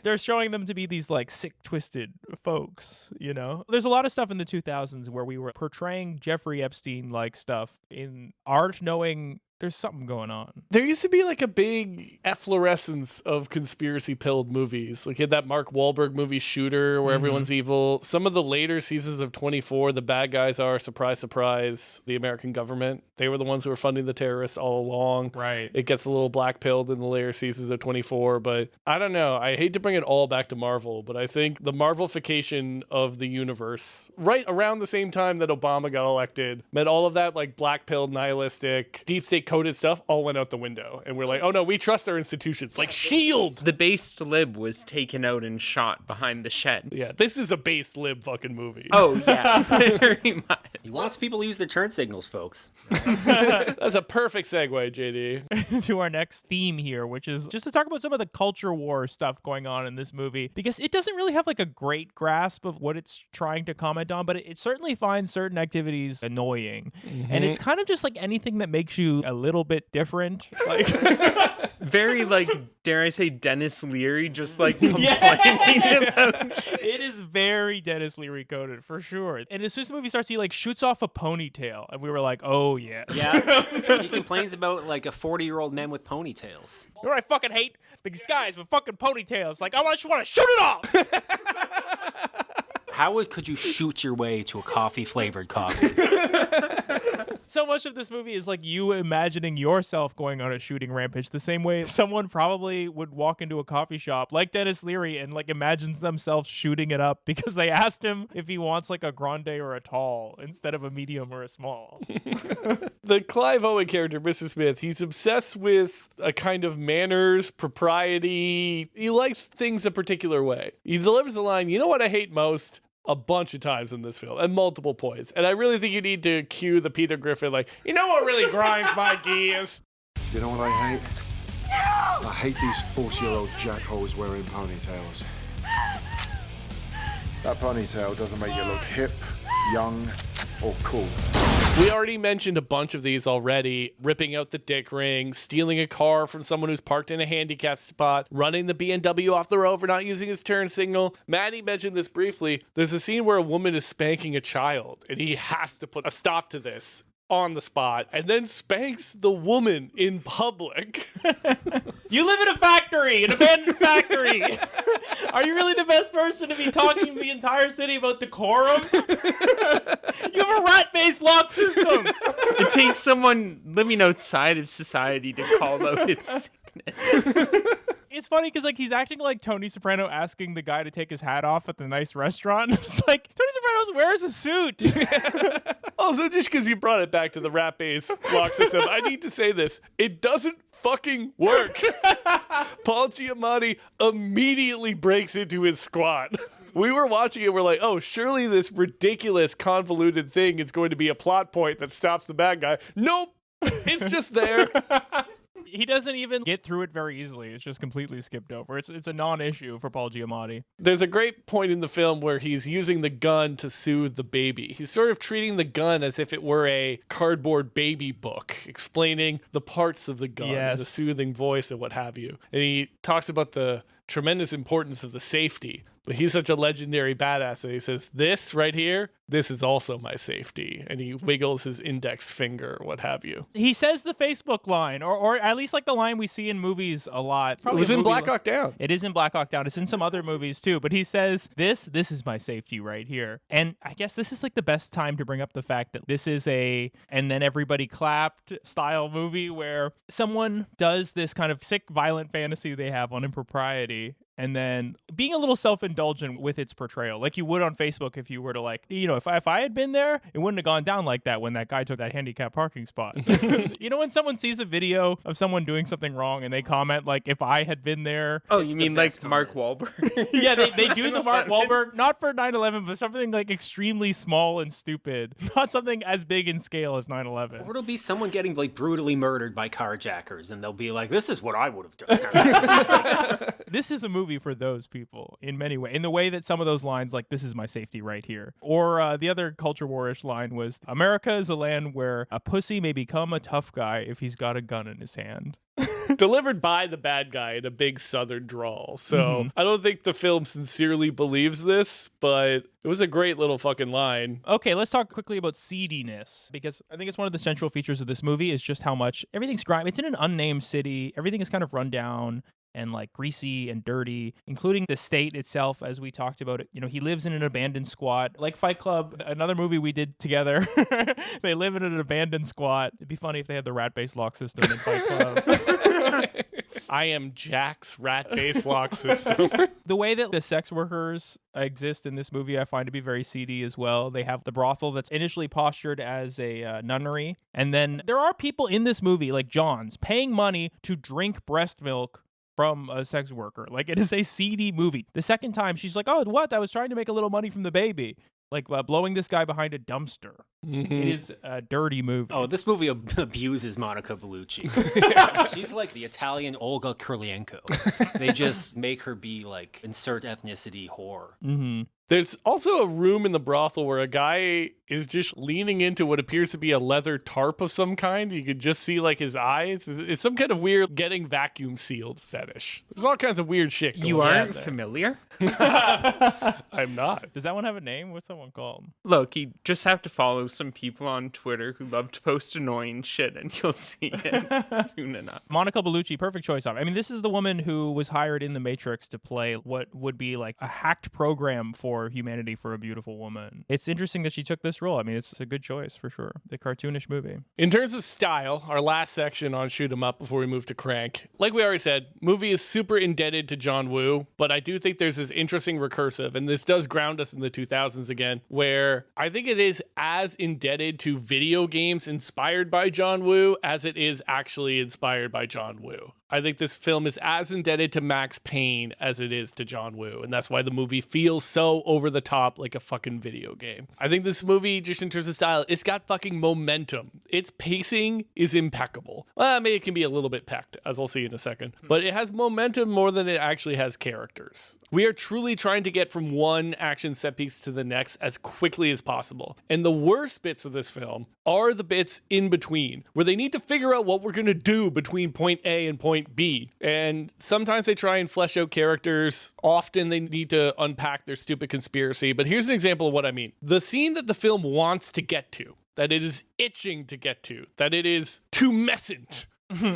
They're showing them to be these like sick, twisted folks. You know, there's a lot of stuff in the 2000s where we were portraying Jeffrey Epstein like stuff in art, knowing there's something going on. There used to be like a big efflorescence of conspiracy-pilled movies. Like in that Mark Wahlberg movie Shooter, where everyone's evil. Some of the later seasons of 24, the bad guys are, surprise, surprise, the American government. They were the ones who were funding the terrorists all along. Right. It gets a little black-pilled in the later seasons of 24, but I don't know. I hate to bring it all back to Marvel, but I think the Marvelification of the universe, right around the same time that Obama got elected, meant all of that like black-pilled, nihilistic, deep state coded stuff all went out the window. And we're like, oh no, we trust our institutions. Like S.H.I.E.L.D. The based lib was taken out and shot behind the shed. Yeah, this is a base lib fucking movie. Oh, yeah, very much. He wants people to use their turn signals, folks. That's a perfect segue, JD. To our next theme here, which is just to talk about some of the culture war stuff going on in this movie, because it doesn't really have like a great grasp of what it's trying to comment on, but it certainly finds certain activities annoying. And it's kind of just like anything that makes you a little bit different. Like very like, dare I say, Dennis Leary, just like complaining about it is very Dennis Leary coded for sure. And as soon as the movie starts, he like shoots off a ponytail, and we were like, oh yes. Yeah. He complains about like a 40-year-old man with ponytails. You know what I fucking hate? These guys with fucking ponytails. Like, I just want to shoot it off. How could you shoot your way to a coffee-flavored coffee? So much of this movie is like you imagining yourself going on a shooting rampage the same way someone probably would walk into a coffee shop like Dennis Leary and like imagines themselves shooting it up because they asked him if he wants like a grande or a tall instead of a medium or a small. The Clive Owen character, Mr. Smith, he's obsessed with a kind of manners, propriety. He likes things a particular way. He delivers the line, you know what I hate most? A bunch of times in this film at multiple points. And I really think you need to cue the Peter Griffin, like, you know what really grinds my gears? You know what I hate? No! I hate these 40-year-old jackholes wearing ponytails. That ponytail doesn't make you look hip, young, or cool. We already mentioned a bunch of these already. Ripping out the dick ring, stealing a car from someone who's parked in a handicapped spot, running the BMW off the road for not using his turn signal. Maddie mentioned this briefly. There's a scene where a woman is spanking a child, and he has to put a stop to this on the spot, and then spanks the woman in public. You live in a factory, an abandoned factory. Are you really the best person to be talking to the entire city about decorum? You have a rat-based lock system. It takes someone living outside of society to call out its sickness. It's funny because like he's acting like Tony Soprano asking the guy to take his hat off at the nice restaurant. It's like Tony Soprano wears a suit. Also, just because you brought it back to the rat-based lock system, I need to say this. It doesn't fucking work. Paul Giamatti immediately breaks into his squat. We were watching it, we're like, oh, surely this ridiculous, convoluted thing is going to be a plot point that stops the bad guy. Nope. It's just there. He doesn't even get through it very easily. It's just completely skipped over. It's a non-issue for Paul Giamatti. There's a great point in the film where he's using the gun to soothe the baby. He's sort of treating the gun as if it were a cardboard baby book, explaining the parts of the gun, Yes. the soothing voice and what have you. And he talks about the tremendous importance of the safety. But he's such a legendary badass that he says, this right here, this is also my safety. And he wiggles his index finger, what have you. He says the Facebook line, or at least like the line we see in movies a lot. It was in Black Hawk Down. It is in Black Hawk Down. It's in some other movies too. But he says, this is my safety right here. And I guess this is like the best time to bring up the fact that this is a and then everybody clapped style movie where someone does this kind of sick, violent fantasy they have on impropriety. and then being a little self-indulgent with its portrayal, like you would on Facebook if you were to like, if I had been there, it wouldn't have gone down like that when that guy took that handicap parking spot. When someone sees a video of someone doing something wrong and they comment like, if I had been there. Oh, you mean like Mark Wahlberg? Yeah, they do the Mark Wahlberg, not for 9/11, but something like extremely small and stupid, not something as big in scale as 9/11. Or it'll be someone getting like brutally murdered by carjackers, and they'll be like, "This is what I would have done." This is a movie for those people in many ways, in the way that some of those lines, like "This is my safety right here," or the other culture war-ish line was, "America is a land where a pussy may become a tough guy if he's got a gun in his hand." Delivered by the bad guy in a big southern drawl. So I don't think the film sincerely believes this, but it was a great little fucking line. Okay, let's talk quickly about seediness, because I think it's one of the central features of this movie is just how much everything's grimy. It's in an unnamed city. Everything is kind of run down and like greasy and dirty, including the state itself, as we talked about it. He lives in an abandoned squat, like Fight Club, another movie we did together. They live in an abandoned squat. It'd be funny if they had the rat-based lock system in Fight Club. I am Jack's rat-based lock system. The way that the sex workers exist in this movie, I find to be very seedy as well. They have the brothel that's initially postured as a nunnery. And then there are people in this movie, like Johns, paying money to drink breast milk from a sex worker. Like, it is a seedy movie. The second time, she's like, "Oh, what? I was trying to make a little money from the baby." Like blowing this guy behind a dumpster. It is a dirty movie. Oh, this movie abuses Monica Bellucci. She's like the Italian Olga Kurylenko. They just make her be like insert ethnicity whore. There's also a room in the brothel where a guy is just leaning into what appears to be a leather tarp of some kind. You could just see like his eyes. It's some kind of weird getting vacuum sealed fetish. There's all kinds of weird shit going on. You aren't familiar? I'm not. Does that one have a name? What's that one called? Look, you just have to follow some people on Twitter who love to post annoying shit, and you'll see it soon enough. Monica Bellucci, perfect choice. I mean, this is the woman who was hired in The Matrix to play what would be like a hacked program for humanity for a beautiful woman. It's interesting that she took this role. I mean, it's a good choice for sure. The cartoonish movie. In terms of style, our last section on Shoot 'em Up before we move to Crank, like we already said, movie is super indebted to John Woo, but I do think there's this interesting recursive, and this does ground us in the 2000s again, where I think it is as indebted to video games inspired by John Woo as it is actually inspired by John Woo. I think this film is as indebted to Max Payne as it is to John Woo, and that's why the movie feels so over the top like a fucking video game. I think this movie, just in terms of style, it's got fucking momentum. Its pacing is impeccable. Well, maybe it can be a little bit pecked, as I'll see in a second, but it has momentum more than it actually has characters. We are truly trying to get from one action set piece to the next as quickly as possible, and the worst bits of this film are the bits in between, where they need to figure out what we're going to do between point A and point B. And sometimes they try and flesh out characters. Often they need to unpack their stupid conspiracy. But here's an example of what I mean. The scene that the film wants to get to, that it is itching to get to, that it is tumescent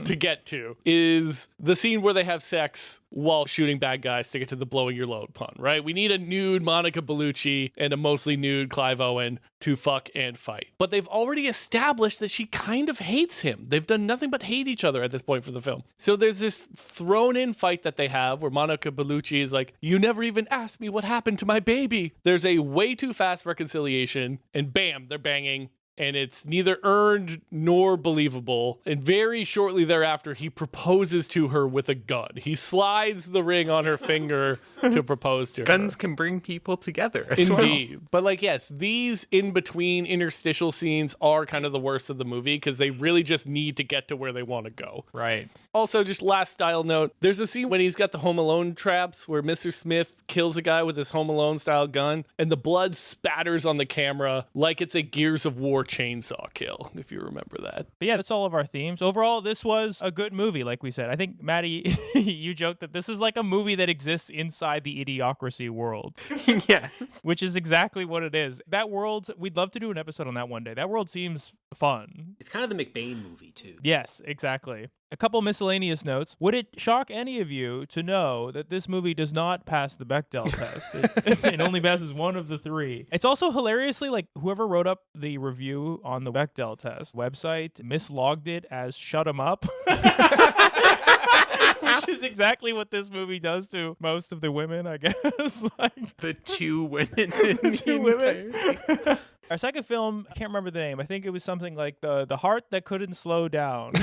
to get to, is the scene where they have sex while shooting bad guys to get to the blowing your load pun, right? We need a nude Monica Bellucci and a mostly nude Clive Owen to fuck and fight. But they've already established that she kind of hates him. They've done nothing but hate each other at this point for the film. So there's this thrown in fight that they have where Monica Bellucci is like, "You never even asked me what happened to my baby." There's a way too fast reconciliation, and bam, they're banging. And it's neither earned nor believable. And very shortly thereafter, he proposes to her with a gun. He slides the ring on her finger to propose to her. Guns can bring people together as Indeed. well. But like, yes, these in-between interstitial scenes are kind of the worst of the movie because they really just need to get to where they want to go. Right. Also, just last style note, there's a scene when he's got the Home Alone traps where Mr. Smith kills a guy with his Home Alone style gun, and the blood spatters on the camera like it's a Gears of War chainsaw kill, if you remember that. But yeah, that's all of our themes. Overall, this was a good movie, like we said. I think, Maddie, you joked that this is like a movie that exists inside the Idiocracy world. Yes. Which is exactly what it is. That world, we'd love to do an episode on that one day. That world seems fun. It's kind of the McBain movie, too. Yes, exactly. A couple miscellaneous notes. Would it shock any of you to know that this movie does not pass the Bechdel test? It only passes one of the three. It's also hilariously, like, whoever wrote up the review on the Bechdel test website mislogged it as "shut 'em up." Which is exactly what this movie does to most of the women, I guess. Like The two women. two women. Our second film, I can't remember the name. I think it was something like the Heart That Couldn't Slow Down.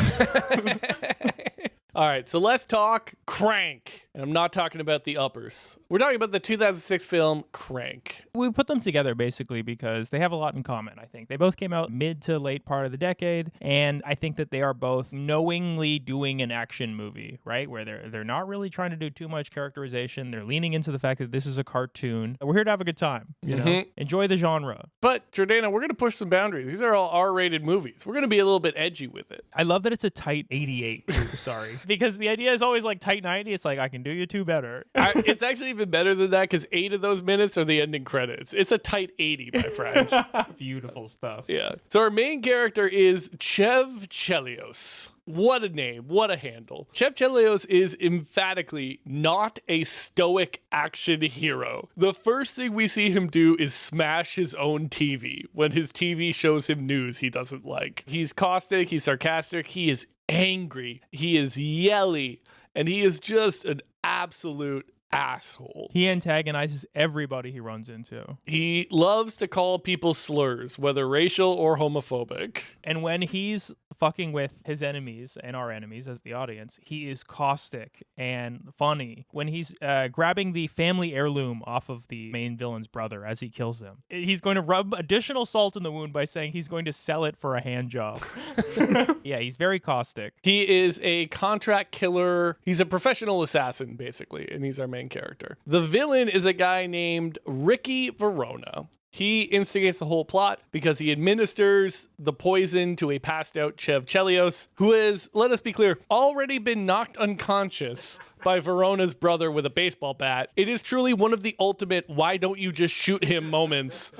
All right, so let's talk Crank. And I'm not talking about the uppers. We're talking about the 2006 film Crank. We put them together basically because they have a lot in common, I think. They both came out mid to late part of the decade, and I think that they are both knowingly doing an action movie, right? Where they're not really trying to do too much characterization. They're leaning into the fact that this is a cartoon. We're here to have a good time, you know? Enjoy the genre. But, Jordana, we're going to push some boundaries. These are all R-rated movies. We're going to be a little bit edgy with it. I love that it's a tight 88, too, sorry. Because the idea is always like tight 90. It's like, I can do you two better. It's actually even better than that because 8 of those minutes are the ending credits. It's a tight 80, my friend. Beautiful stuff. Yeah. So our main character is Chev Chelios. What a name. What a handle. Chev Chelios is emphatically not a stoic action hero. The first thing we see him do is smash his own TV when his TV shows him news he doesn't like. He's caustic, he's sarcastic, he is angry, he is yelly, and he is just an absolute asshole. He antagonizes everybody he runs into. He loves to call people slurs, whether racial or homophobic. And when he's fucking with his enemies and our enemies as the audience, he is caustic and funny. When he's grabbing the family heirloom off of the main villain's brother as he kills him, he's going to rub additional salt in the wound by saying he's going to sell it for a hand job. Yeah, he's very caustic. He is a contract killer. He's a professional assassin, basically, and he's our main character. The villain is a guy named Ricky Verona. He instigates the whole plot because he administers the poison to a passed out Chev Chelios, who has, let us be clear, already been knocked unconscious by Verona's brother with a baseball bat. It is truly one of the ultimate why don't you just shoot him moments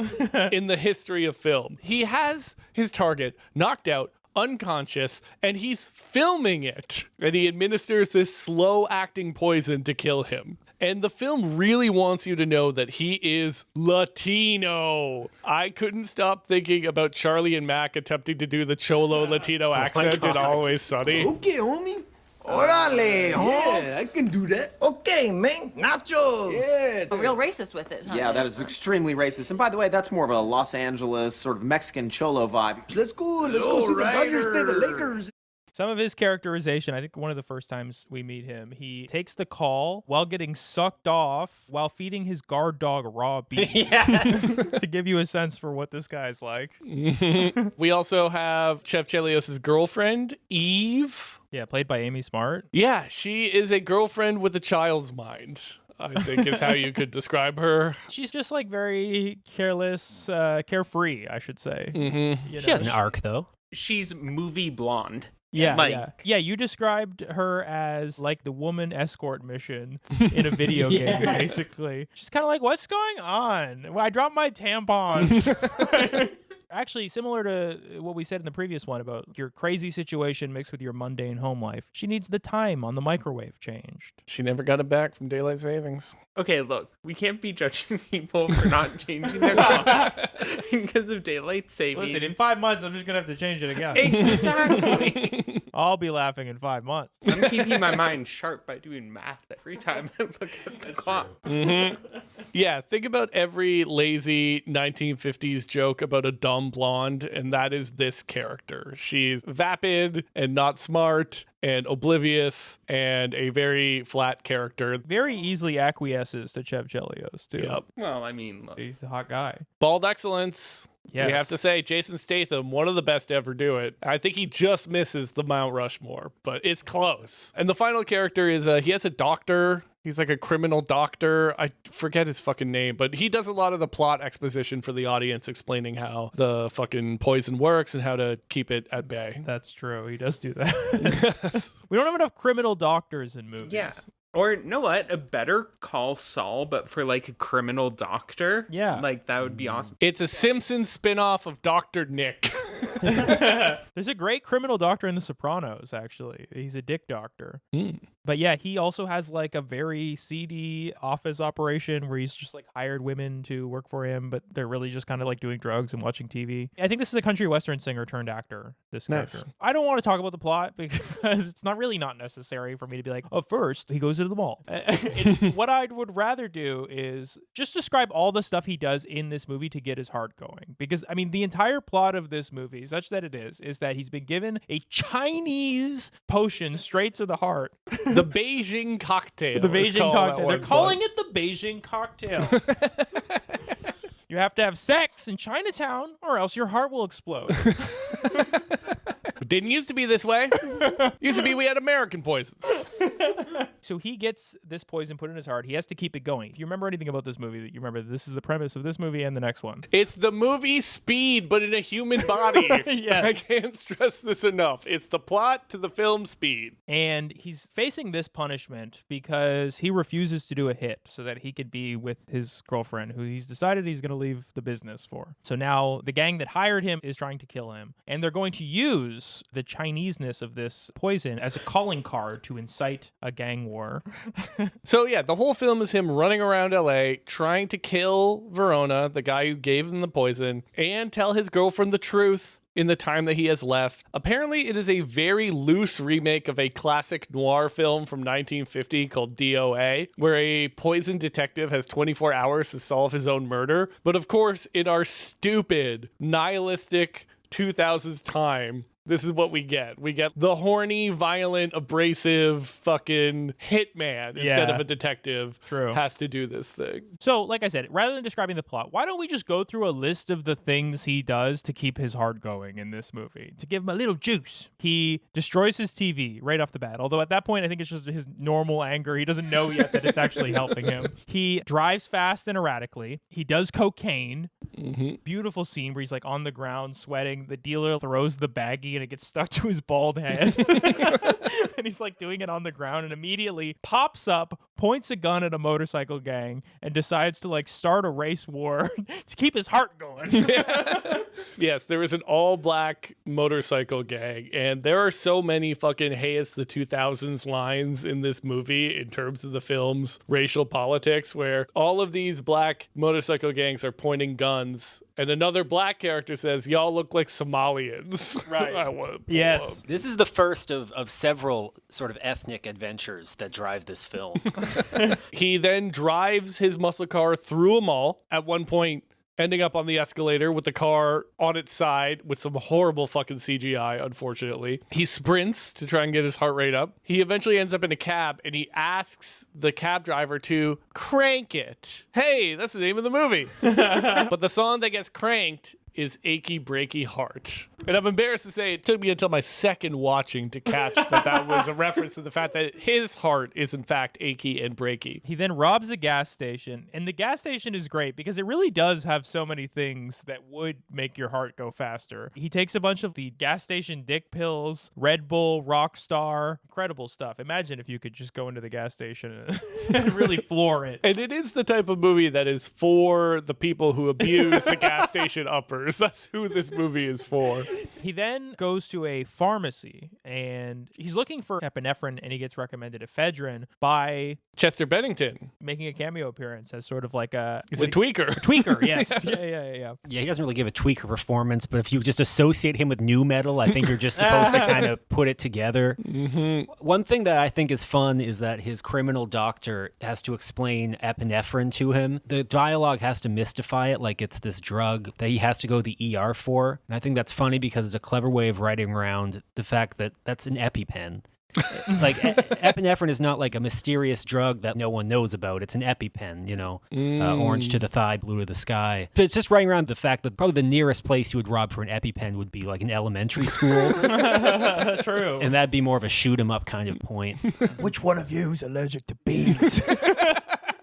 in the history of film. He has his target knocked out, unconscious, and he's filming it. And he administers this slow acting poison to kill him. And the film really wants you to know that he is Latino. I couldn't stop thinking about Charlie and Mac attempting to do the Cholo Latino accent in Always Sunny. Okay, homie. Orale, yeah, I can do that. Okay, man. Nachos. Yeah. A real racist with it, huh? Yeah, that is extremely racist. And by the way, that's more of a Los Angeles sort of Mexican cholo vibe. Let's go. Let's go see the Dodgers play the Lakers. Some of his characterization, I think one of the first times we meet him, he takes the call while getting sucked off while feeding his guard dog raw beef. Yes. To give you a sense for what this guy's like. We also have Chev Chelios' girlfriend, Eve. Yeah, played by Amy Smart. Yeah, she is a girlfriend with a child's mind, I think is how you could describe her. She's just like very careless, carefree, I should say. Mm-hmm. She has an arc, though. She's movie blonde. Yeah, Mike. yeah. You described her as like the woman escort mission in a video game, basically. She's kind of like, what's going on? Well, I dropped my tampons. Actually, similar to what we said in the previous one about your crazy situation mixed with your mundane home life, she needs the time on the microwave changed. She never got it back from daylight savings. Okay, look, we can't be judging people for not changing their clocks because of daylight savings. Listen, in 5 months, I'm just going to have to change it again. Exactly. I'll be laughing in 5 months. I'm keeping my mind sharp by doing math every time I look at the clock. Mm-hmm. Yeah, think about every lazy 1950s joke about a dumb blonde, and that is this character. She's vapid and not smart and oblivious and a very flat character. Very easily acquiesces to Chev Chelios, too. Yep. Well, I mean, look. He's a hot guy. Bald excellence. Yes. We have to say, Jason Statham, one of the best to ever do it. I think he just misses the Mount Rushmore, but it's close. And the final character is, he has a doctor. He's like a criminal doctor. I forget his fucking name, but he does a lot of the plot exposition for the audience, explaining how the fucking poison works and how to keep it at bay. That's true. He does do that. We don't have enough criminal doctors in movies. Yeah. Or, you know what? A Better Call Saul, but for like a criminal doctor. Yeah. Like, that would be awesome. It's a Simpsons spinoff of Dr. Nick. There's a great criminal doctor in The Sopranos, actually. He's a dick doctor. But yeah, he also has like a very seedy office operation where he's just like hired women to work for him, but they're really just kind of like doing drugs and watching TV. I think this is a country western singer turned actor, this character. I don't want to talk about the plot because it's not necessary for me to be like, oh, first he goes into the mall. What I would rather do is just describe all the stuff he does in this movie to get his heart going. Because, I mean, the entire plot of this movie, such that it is that he's been given a Chinese potion straight to the heart. The Beijing cocktail. The Beijing cocktail. They're calling it the Beijing cocktail. You have to have sex in Chinatown or else your heart will explode. Didn't used to be this way. Used to be we had American poisons. So he gets this poison put in his heart. He has to keep it going. If you remember anything about this movie, you remember this is the premise of this movie and the next one. It's the movie Speed, but in a human body. Yes. I can't stress this enough. It's the plot to the film Speed. And he's facing this punishment because he refuses to do a hit so that he could be with his girlfriend, who he's decided he's going to leave the business for. So now the gang that hired him is trying to kill him. And they're going to use the Chineseness of this poison as a calling card to incite a gang war. So yeah, the whole film is him running around LA trying to kill Verona, the guy who gave him the poison, and tell his girlfriend the truth in the time that he has left. Apparently, it is a very loose remake of a classic noir film from 1950 called DOA, where a poison detective has 24 hours to solve his own murder. But of course, in our stupid, nihilistic 2000s time, this is what we get. We get the horny, violent, abrasive fucking hitman instead of a detective. True. Has to do this thing. So, like I said, rather than describing the plot, why don't we just go through a list of the things he does to keep his heart going in this movie, to give him a little juice? He destroys his TV right off the bat, although at that point, I think it's just his normal anger. He doesn't know yet that it's actually helping him. He drives fast and erratically. He does cocaine. Mm-hmm. Beautiful scene where he's like on the ground sweating. The dealer throws the baggie and it gets stuck to his bald head. And he's like doing it on the ground and immediately pops up, points a gun at a motorcycle gang, and decides to like start a race war to keep his heart going. Yes, there is an all-black motorcycle gang, and there are so many fucking "Hey, it's the 2000s" lines in this movie in terms of the film's racial politics, where all of these black motorcycle gangs are pointing guns, and another black character says, "Y'all look like Somalians." Right. I want to pull Yes. up. This is the first of several sort of ethnic adventures that drive this film. He then drives his muscle car through a mall, at one point ending up on the escalator with the car on its side with some horrible fucking CGI, unfortunately. He sprints to try and get his heart rate up. He eventually ends up in a cab, and he asks the cab driver to crank it. Hey, that's the name of the movie. But the song that gets cranked is Achy Breaky Heart. And I'm embarrassed to say it took me until my second watching to catch that was a reference to the fact that his heart is in fact achy and breaky. He then robs a gas station, and the gas station is great because it really does have so many things that would make your heart go faster. He takes a bunch of the gas station dick pills, Red Bull, Rockstar, incredible stuff. Imagine if you could just go into the gas station and really floor it. And it is the type of movie that is for the people who abuse the gas station uppers. That's who this movie is for. He then goes to a pharmacy and he's looking for epinephrine, and he gets recommended ephedrine by Chester Bennington, making a cameo appearance as sort of like a... He's a tweaker. Tweaker, yes. Yeah. Yeah, he doesn't really give a tweaker performance, but if you just associate him with nu metal, I think you're just supposed to kind of put it together. Mm-hmm. One thing that I think is fun is that his criminal doctor has to explain epinephrine to him. The dialogue has to mystify it like it's this drug that he has to go to the ER for. And I think that's funny because it's a clever way of writing around the fact that that's an EpiPen. Like epinephrine is not like a mysterious drug that no one knows about. It's an EpiPen, you know, orange to the thigh, blue to the sky. But it's just writing around the fact that probably the nearest place you would rob for an EpiPen would be like an elementary school. True. And that'd be more of a shoot 'em up kind of point. Which one of you is allergic to bees?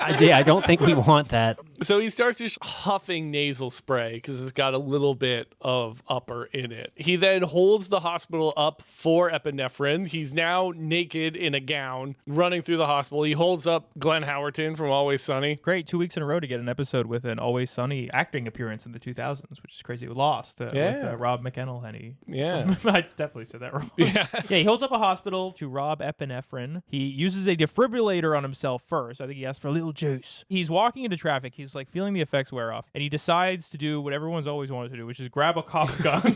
I don't think we want that. So he starts just huffing nasal spray because it's got a little bit of upper in it. He then holds the hospital up for epinephrine. He's now naked in a gown running through the hospital. He holds up Glenn Howerton from Always Sunny. Great, 2 weeks in a row to get an episode with an Always Sunny acting appearance in the 2000s, which is crazy. Lost with Rob McElhenney. Yeah. I definitely said that wrong. Yeah. He holds up a hospital to rob epinephrine. He uses a defibrillator on himself first. I think he asks for a little juice. He's walking into traffic. He's like feeling the effects wear off. And he decides to do what everyone's always wanted to do, which is grab a cop's gun.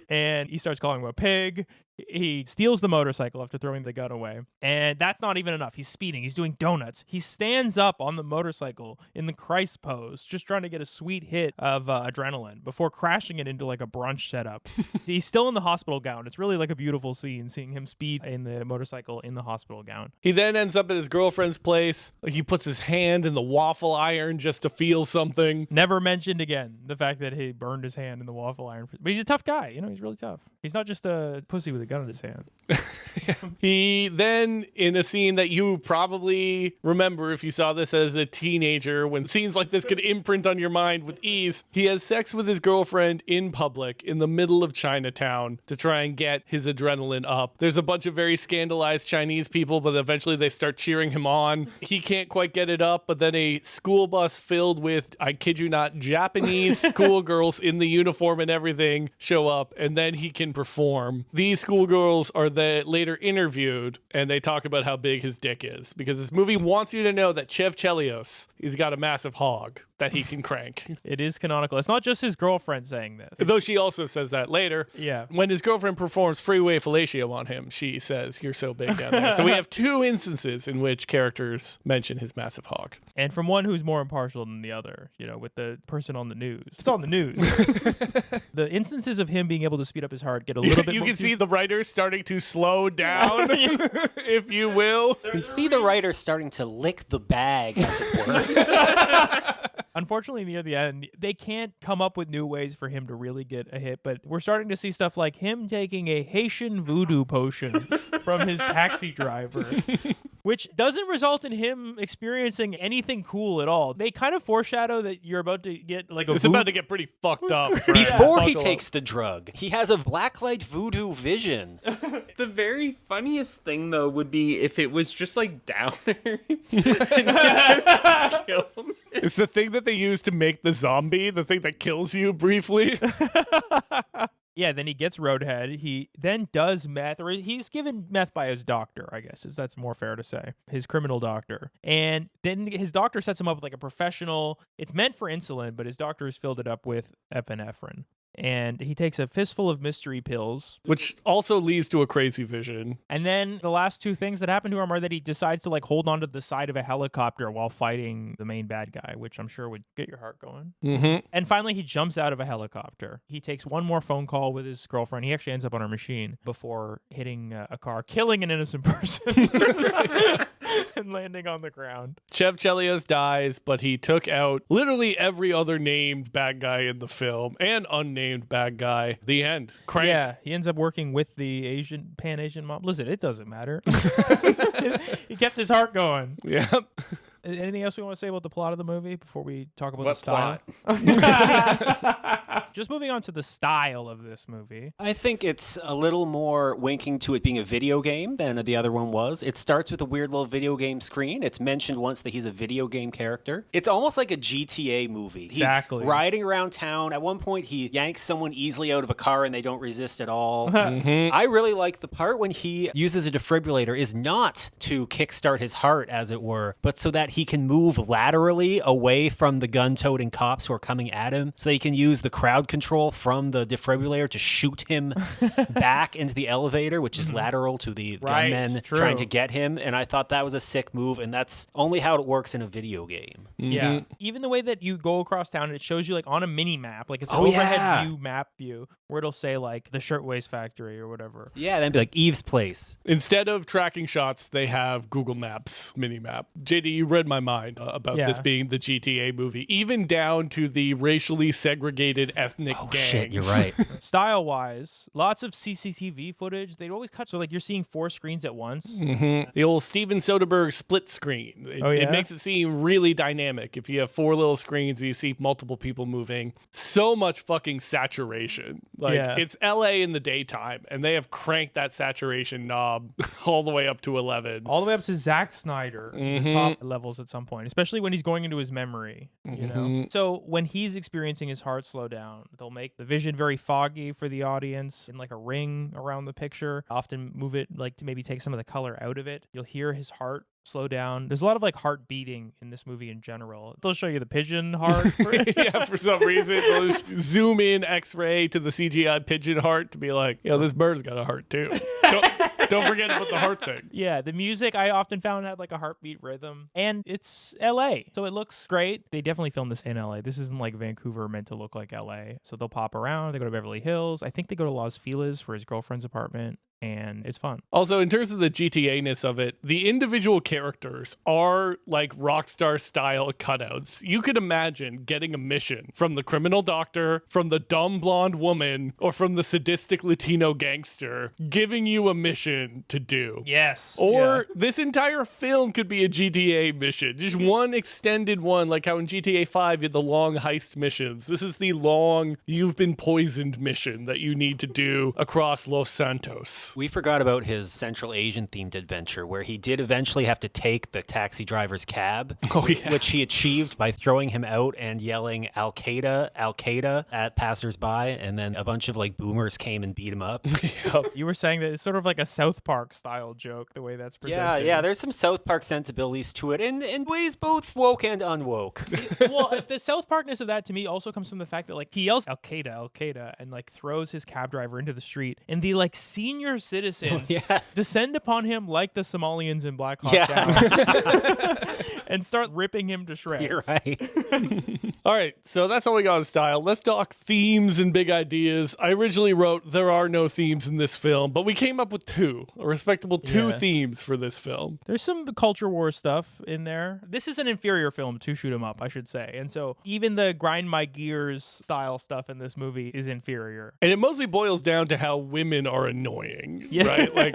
And he starts calling him a pig. He steals the motorcycle after throwing the gun away. And that's not even enough. He's speeding. He's doing donuts. He stands up on the motorcycle in the Christ pose, just trying to get a sweet hit of adrenaline before crashing it into like a brunch setup. He's still in the hospital gown. It's really like a beautiful scene, seeing him speed in the motorcycle in the hospital gown. He then ends up at his girlfriend's place. He puts his hand in the waffle iron just to feel something. Never mentioned again the fact that he burned his hand in the waffle iron. But he's a tough guy. You know, he's really tough. He's not just a pussy with a gun in his hand. He then, in a scene that you probably remember if you saw this as a teenager, when scenes like this could imprint on your mind with ease, he has sex with his girlfriend in public in the middle of Chinatown to try and get his adrenaline up. There's a bunch of very scandalized Chinese people, but eventually they start cheering him on. He can't quite get it up, but then a school bus filled with, I kid you not, Japanese schoolgirls in the uniform and everything show up, and then he can perform. These schoolgirls are later interviewed, and they talk about how big his dick is, because this movie wants you to know that Chev Chelios, he's got a massive hog that he can crank. It is canonical. It's not just his girlfriend saying this. Though she also says that later. Yeah. When his girlfriend performs freeway fellatio on him, she says, "You're so big down there." So we have two instances in which characters mention his massive hog. And from one who's more impartial than the other, you know, with the person on the news. It's on the news. The instances of him being able to speed up his heart get a little bit You more... can see the writer starting to slow down, if you will. You can see the writer starting to lick the bag, as it were. Unfortunately, near the end, they can't come up with new ways for him to really get a hit, but we're starting to see stuff like him taking a Haitian voodoo potion from his taxi driver, which doesn't result in him experiencing anything cool at all. They kind of foreshadow that you're about to get like a It's about to get pretty fucked up. Before he takes the drug, he has a blacklight voodoo vision. The very funniest thing, though, would be if it was just like downers. It's the thing that they use to make the zombie, the thing that kills you briefly. Yeah, then he gets Roadhead. He then does meth, or he's given meth by his doctor, I guess. That's more fair to say. His criminal doctor. And then his doctor sets him up with like a professional. It's meant for insulin, but his doctor has filled it up with epinephrine. And he takes a fistful of mystery pills. Which also leads to a crazy vision. And then the last two things that happen to him are that he decides to like hold onto the side of a helicopter while fighting the main bad guy, which I'm sure would get your heart going. Mm-hmm. And finally, he jumps out of a helicopter. He takes one more phone call with his girlfriend. He actually ends up on her machine before hitting a car, killing an innocent person. And landing on the ground. Chev Chelios dies, but he took out literally every other named bad guy in the film and unnamed bad guy. The end. Crank. Yeah, he ends up working with the Pan-Asian mob. Listen, it doesn't matter. He kept his heart going. Yep. Anything else we want to say about the plot of the movie before we talk about What the style? plot? Just moving on to the style of this movie. I think it's a little more winking to it being a video game than the other one was. It starts with a weird little video game screen. It's mentioned once that he's a video game character. It's almost like a GTA movie. Exactly. He's riding around town. At one point, he yanks someone easily out of a car and they don't resist at all. Mm-hmm. I really like the part when he uses a defibrillator is not to kickstart his heart, as it were, but so that he can move laterally away from the gun-toting cops who are coming at him, so he can use the crowd control from the defibrillator to shoot him back into the elevator, which is lateral to the gunmen trying to get him. And I thought that was a sick move, and that's only how it works in a video game. Mm-hmm. Yeah. Even the way that you go across town and it shows you like on a mini map, like it's an overhead map view where it'll say like the Shirtwaist Factory or whatever. Yeah, then be like Eve's place. Instead of tracking shots, they have Google Maps mini map. JD, you read my mind about this being the GTA movie, even down to the racially segregated ethnic gangs. Shit, you're right. Style-wise, lots of CCTV footage. They'd always cut, so like you're seeing 4 screens at once. Mm-hmm. The old Steven Soderbergh split screen. It makes it seem really dynamic. If you have 4 little screens, you see multiple people moving. So much fucking saturation. It's LA in the daytime, and they have cranked that saturation knob all the way up to 11. All the way up to Zack Snyder, the top levels at some point, especially when he's going into his memory, you know? So when he's experiencing his heart slow down, they'll make the vision very foggy for the audience in like a ring around the picture, often move it like to maybe take some of the color out of it. You'll hear his heart slow down. There's a lot of like heart beating in this movie in general. They'll show you the pigeon heart. For some reason. They'll just zoom in X-ray to the CGI pigeon heart to be like, this bird's got a heart too. Don't forget about the heart thing. Yeah, the music I often found had like a heartbeat rhythm. And it's LA, so it looks great. They definitely filmed this in LA. This isn't like Vancouver meant to look like LA. So they'll pop around. They go to Beverly Hills. I think they go to Los Feliz for his girlfriend's apartment. And it's fun. Also, in terms of the GTA-ness of it, the individual characters are like Rockstar style cutouts. You could imagine getting a mission from the criminal doctor, from the dumb blonde woman, or from the sadistic Latino gangster giving you a mission to do. Yes. Or this entire film could be a GTA mission. Just one extended one, like how in GTA 5 you had the long heist missions. This is the long, you've been poisoned mission that you need to do across Los Santos. We forgot about his Central Asian themed adventure where he did eventually have to take the taxi driver's cab, which he achieved by throwing him out and yelling Al Qaeda at passersby, and then a bunch of like boomers came and beat him up. You were saying that it's sort of like a South Park style joke, the way that's presented. Yeah, there's some South Park sensibilities to it in ways both woke and unwoke. Well, the South Parkness of that to me also comes from the fact that like he yells Al Qaeda, and like throws his cab driver into the street, and the like senior citizens descend upon him like the Somalians in Black Hawk Down and start ripping him to shreds. You're right. All right, so that's all we got on style. Let's talk themes and big ideas. I originally wrote there are no themes in this film, but we came up with a respectable two themes for this film. There's some culture war stuff in there. This is an inferior film to shoot 'em up, I should say. And so even the grind my gears style stuff in this movie is inferior. And it mostly boils down to how women are annoying, right? Like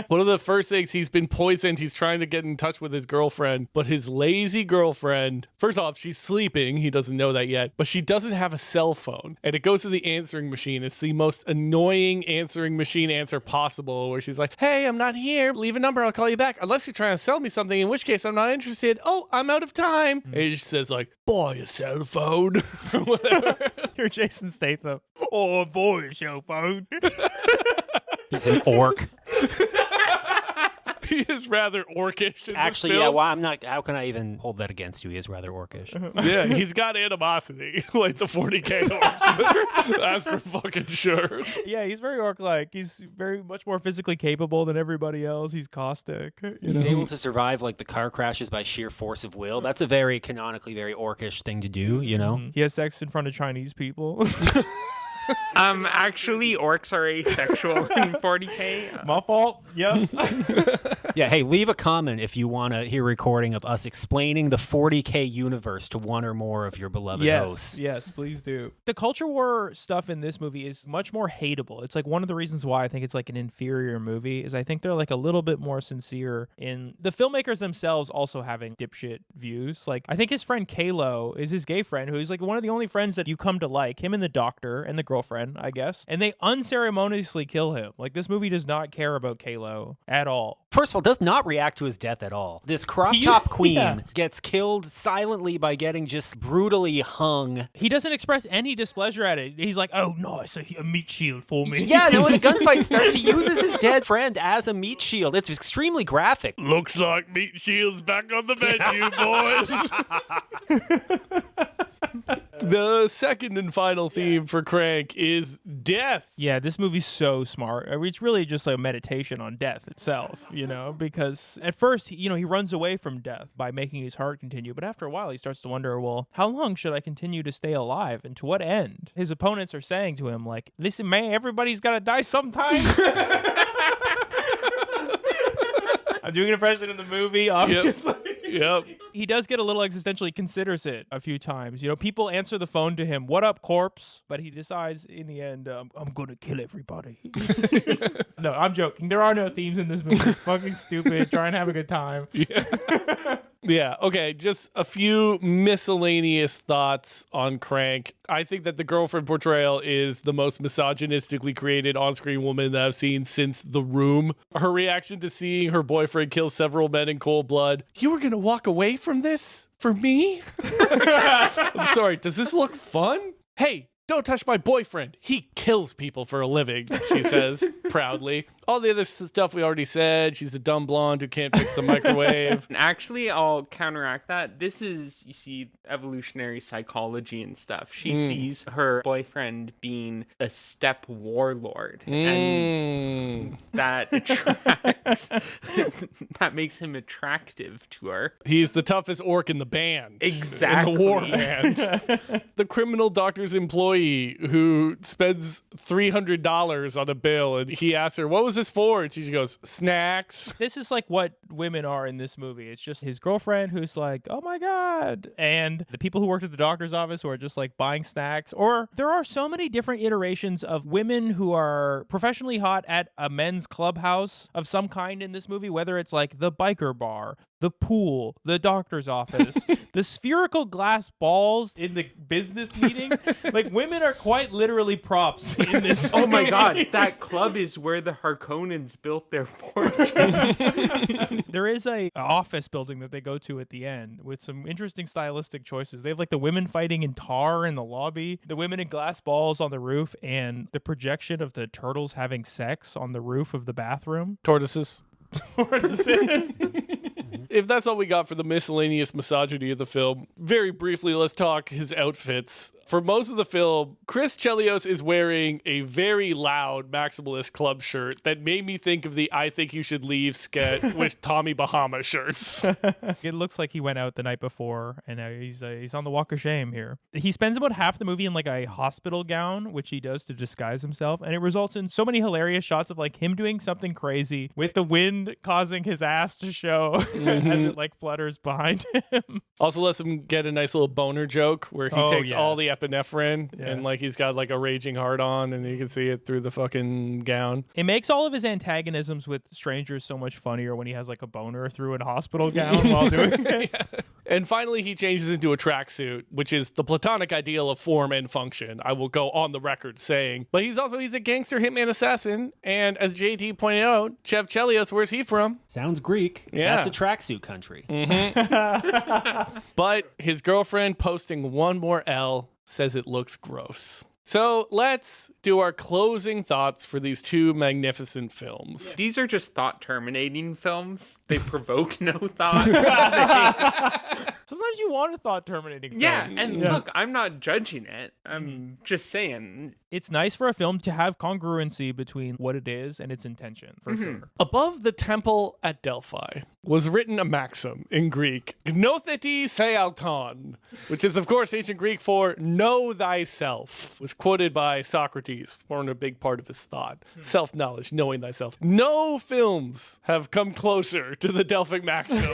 one of the first things, he's been poisoned. He's trying to get in touch with his girlfriend, but his lazy girlfriend, first off, she's sleeping. He doesn't know that yet, but she doesn't have a cell phone. And it goes to the answering machine. It's the most annoying answering machine answer possible, where she's like, hey, I'm not here. Leave a number. I'll call you back. Unless you're trying to sell me something, in which case I'm not interested. Oh, I'm out of time. And he just says like, buy a cell phone or whatever. You're Jason Statham. Oh, boy, a cell phone. He's an orc. He is rather orcish in Actually, this yeah, film. well, I'm not. How can I even hold that against you? He is rather orcish. Yeah, he's got animosity, like the 40K horse. That's for fucking sure. Yeah, he's very orc-like. He's very much more physically capable than everybody else. He's caustic. He's able to survive like the car crashes by sheer force of will. That's a very canonically very orcish thing to do, you know? He has sex in front of Chinese people. Actually, orcs are asexual in 40K. My fault. Yeah. Yeah, hey, leave a comment if you want to hear a recording of us explaining the 40K universe to one or more of your beloved hosts. Yes, please do. The culture war stuff in this movie is much more hateable. It's like one of the reasons why I think it's like an inferior movie is I think they're like a little bit more sincere in the filmmakers themselves also having dipshit views. Like I think his friend Kalo is his gay friend who's like one of the only friends that you come to like, him and the doctor and the girlfriend, I guess. And they unceremoniously kill him. Like this movie does not care about Kalo at all. First of all, does not react to his death at all. This crop top queen gets killed silently by getting just brutally hung. He doesn't express any displeasure at it. He's like, oh, nice, a meat shield for me. Yeah, no, when the gunfight starts, he uses his dead friend as a meat shield. It's extremely graphic. Looks like meat shield's back on the menu, boys. The second and final theme for Crank is death. Yeah, this movie's so smart. I mean, it's really just like a meditation on death itself, you know, because at first, you know, he runs away from death by making his heart continue. But after a while, he starts to wonder, well, how long should I continue to stay alive and to what end? His opponents are saying to him, like, listen, man, everybody's got to die sometime. I'm doing an impression in the movie, obviously. Yep. He does get a little existential. He considers it a few times. You know, people answer the phone to him, "What up, corpse?" But he decides in the end, I'm going to kill everybody. No, I'm joking. There are no themes in this movie. It's fucking stupid. Try and have a good time. Yeah, okay, just a few miscellaneous thoughts on Crank. I think that the girlfriend portrayal is the most misogynistically created on-screen woman that I've seen since The Room. Her reaction to seeing her boyfriend kill several men in cold blood. You were gonna walk away from this for me? I'm sorry, does this look fun? Hey, don't touch my boyfriend. He kills people for a living, she says proudly. All the other stuff we already said. She's a dumb blonde who can't fix the microwave. Actually, I'll counteract that. This is, you see, evolutionary psychology and stuff. She sees her boyfriend being a steppe warlord. And that attracts, that makes him attractive to her. He's the toughest orc in the band. Exactly. In the war band. The criminal doctor's employee who spends $300 on a bill, and he asks her, "What was this for?" And she goes, "Snacks." This is like what women are in this movie. It's just his girlfriend who's like, "Oh my God." And the people who worked at the doctor's office who are just like buying snacks. Or there are so many different iterations of women who are professionally hot at a men's clubhouse of some kind in this movie, whether it's like the biker bar, the pool, the doctor's office, the spherical glass balls in the business meeting. Like, women are quite literally props in this Oh my God, that club is where the Harkonnens built their fortune. There is a office building that they go to at the end with some interesting stylistic choices. They have like the women fighting in tar in the lobby, the women in glass balls on the roof, and the projection of the turtles having sex on the roof of the bathroom. Tortoises. Tortoises. If that's all we got for the miscellaneous misogyny of the film, very briefly, let's talk his outfits. For most of the film, Chris Chelios is wearing a very loud Maximalist Club shirt that made me think of the I Think You Should Leave sketch with Tommy Bahama shirts. It looks like he went out the night before, and he's on the walk of shame here. He spends about half the movie in like a hospital gown, which he does to disguise himself, and it results in so many hilarious shots of like him doing something crazy with the wind causing his ass to show as it like flutters behind him. Also lets him get a nice little boner joke where he takes all the epinephrine and like he's got like a raging heart on and you can see it through the fucking gown. It makes all of his antagonisms with strangers so much funnier when he has like a boner through a hospital gown while doing it. Yeah. And finally he changes into a tracksuit, which is the platonic ideal of form and function. I will go on the record saying. But he's a gangster hitman assassin, and as JT pointed out, Chev Chelios, where's he from? Sounds Greek. Yeah. That's a tracksuit country. But his girlfriend posting one more L says it looks gross. So let's do our closing thoughts for these two magnificent films. These are just thought-terminating films. They provoke no thought. Sometimes you want a thought-terminating film. Yeah, and look, I'm not judging it. I'm just saying. It's nice for a film to have congruency between what it is and its intention, for sure. Above the temple at Delphi was written a maxim in Greek, Gnotheti sealton, which is, of course, ancient Greek for know thyself. Was quoted by Socrates, formed a big part of his thought. Self-knowledge, knowing thyself. No films have come closer to the Delphic maxim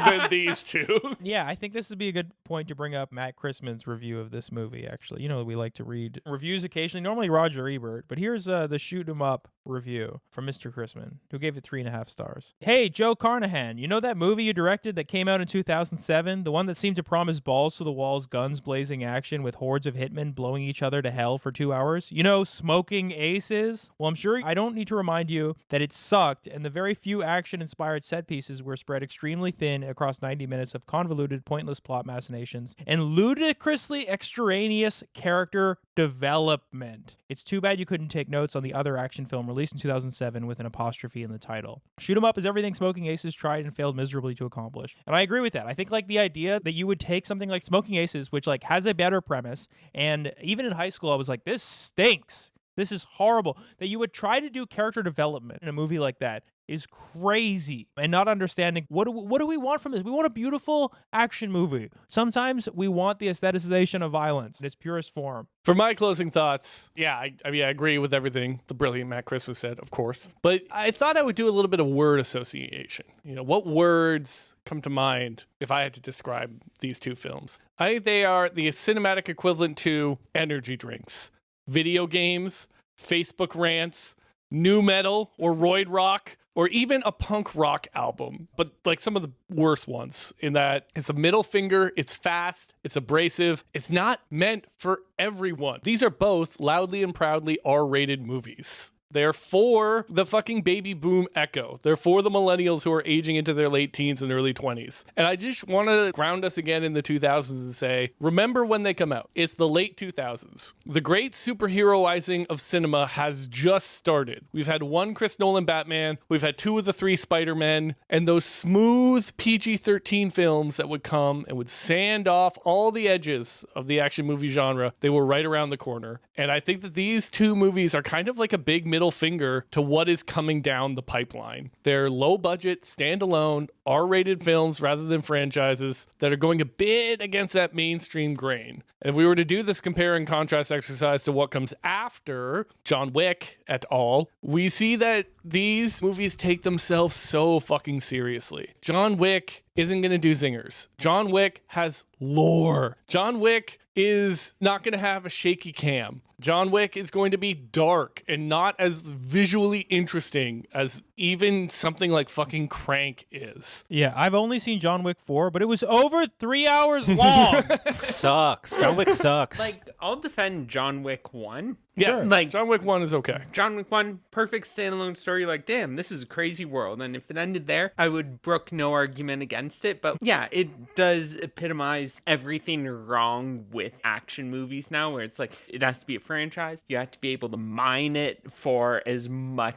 than these two. Yeah, I think this would be a good point to bring up Matt Chrisman's review of this movie, actually. You know, we like to read reviews occasionally, normally Roger Ebert, but here's the Shoot 'em Up review from Mr. Chrisman, who gave it 3.5 stars. Hey, Joe Carnahan, you know that movie you directed that came out in 2007? The one that seemed to promise balls to the walls, guns blazing action with hordes of hitmen blowing each other to hell for 2 hours? You know, Smoking Aces? Well, I'm sure I don't need to remind you that it sucked, and the very few action-inspired set pieces were spread extremely thin across 90 minutes of convoluted, pointless plot machinations and ludicrously extraneous character development. It's too bad you couldn't take notes on the other action film released in 2007 with an apostrophe in the title. Shoot 'em Up is everything Smoking Aces tried and failed miserably to accomplish. And I agree with that. I think like the idea that you would take something like Smoking Aces, which like has a better premise, and even in high school I was like, this stinks. This is horrible. That you would try to do character development in a movie like that is crazy, and not understanding what do we want from this. We want a beautiful action movie. Sometimes we want the aestheticization of violence in its purest form. For my closing thoughts, yeah, I mean, I agree with everything the brilliant Matt Christmas said, of course. But I thought I would do a little bit of word association. You know, what words come to mind if I had to describe these two films? I think they are the cinematic equivalent to energy drinks, video games, Facebook rants, new metal or roid rock, or even a punk rock album, but like some of the worst ones in that it's a middle finger, it's fast, it's abrasive, it's not meant for everyone. These are both loudly and proudly R-rated movies. They're for the fucking baby boom echo. They're for the millennials who are aging into their late teens and early 20s. And I just want to ground us again in the 2000s and say, remember when they come out. It's the late 2000s. The great superheroizing of cinema has just started. We've had one Chris Nolan Batman. We've had 2 of the 3 Spider-Men. And those smooth PG-13 films that would come and would sand off all the edges of the action movie genre, they were right around the corner. And I think that these two movies are kind of like a big middle finger to what is coming down the pipeline. They're low budget, standalone, R-rated films rather than franchises that are going a bit against that mainstream grain. And if we were to do this compare and contrast exercise to what comes after John Wick et al., we see that these movies take themselves so fucking seriously. John Wick isn't going to do zingers. John Wick has lore. John Wick is not going to have a shaky cam. John Wick is going to be dark and not as visually interesting as even something like fucking Crank is. Yeah, I've only seen John Wick 4, but it was over 3 hours long. Sucks. John Wick sucks. Like, I'll defend John Wick 1. Yeah, sure. Like John Wick 1 is okay. John Wick 1, perfect standalone story. Like, damn, this is a crazy world. And if it ended there, I would brook no argument against it. But yeah, it does epitomize everything wrong with action movies now, where it's like, it has to be a franchise. You have to be able to mine it for as much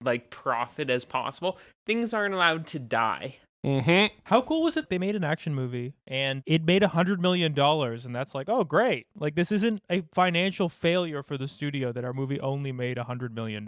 like profit as possible. Things aren't allowed to die. Mm-hmm. How cool was it? They made an action movie and it made $100 million. And that's like, oh, great. Like, this isn't a financial failure for the studio that our movie only made $100 million.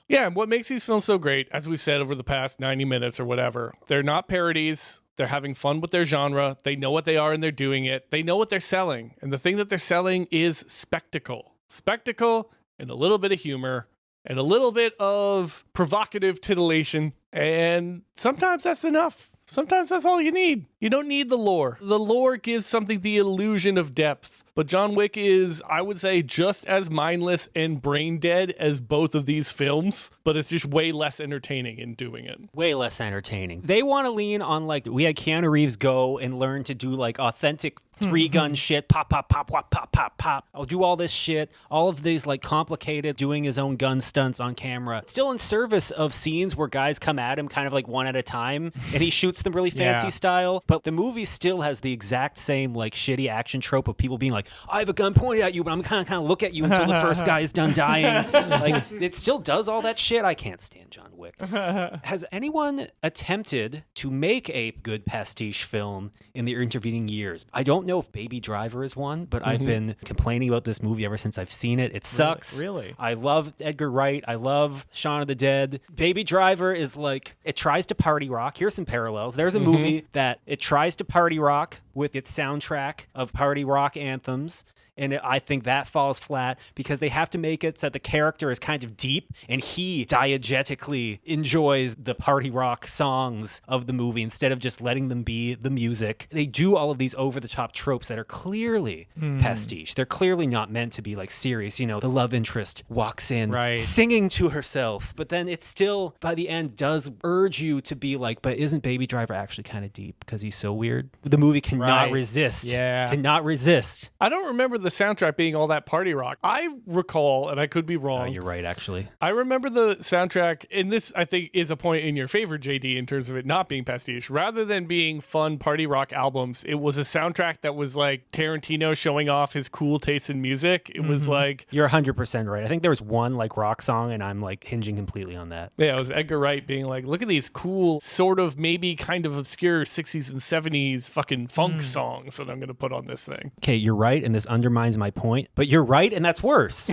Yeah, and what makes these films so great, as we've said over the past 90 minutes or whatever, they're not parodies. They're having fun with their genre. They know what they are and they're doing it. They know what they're selling. And the thing that they're selling is spectacle. Spectacle and a little bit of humor and a little bit of provocative titillation. And sometimes that's enough. Sometimes that's all you need. You don't need the lore. The lore gives something the illusion of depth. But John Wick is, I would say, just as mindless and brain dead as both of these films, but it's just way less entertaining in doing it. Way less entertaining. They want to lean on, like, we had Keanu Reeves go and learn to do, like, authentic three-gun shit. Pop, pop, pop, pop, pop, pop, pop. I'll do all this shit. All of these, like, complicated doing his own gun stunts on camera. Still in service of scenes where guys come at him kind of like one at a time, and he shoots them really fancy style. But the movie still has the exact same, like, shitty action trope of people being like, I have a gun pointed at you, but I'm kind of look at you until the first guy is done dying. Like, it still does all that shit. I can't stand John Wick. Has anyone attempted to make a good pastiche film in the intervening years? I don't know if Baby Driver is one, but I've been complaining about this movie ever since I've seen it. It sucks. Really? I love Edgar Wright. I love Shaun of the Dead. Baby Driver is like, it tries to party rock. Here's some parallels. There's a movie that it tries to party rock with its soundtrack of party rock anthems. And I think that falls flat because they have to make it so the character is kind of deep and he diegetically enjoys the party rock songs of the movie instead of just letting them be the music. They do all of these over-the-top tropes that are clearly pastiche. They're clearly not meant to be, like, serious. You know, the love interest walks in singing to herself, but then it still, by the end, does urge you to be like, but isn't Baby Driver actually kind of deep because he's so weird? The movie cannot resist. Yeah. Cannot resist. I don't remember the soundtrack being all that party rock. I recall, and I could be wrong. You're right, actually. I remember the soundtrack, and this, I think, is a point in your favor, JD, in terms of it not being pastiche. Rather than being fun party rock albums, it was a soundtrack that was like Tarantino showing off his cool taste in music. It was like... You're 100% right. I think there was one, like, rock song, and I'm, like, hinging completely on that. Yeah, it was Edgar Wright being like, look at these cool, sort of, maybe kind of obscure 60s and 70s fucking funk songs that I'm going to put on this thing. Okay, you're right, and this undermines my point, but you're right, and that's worse.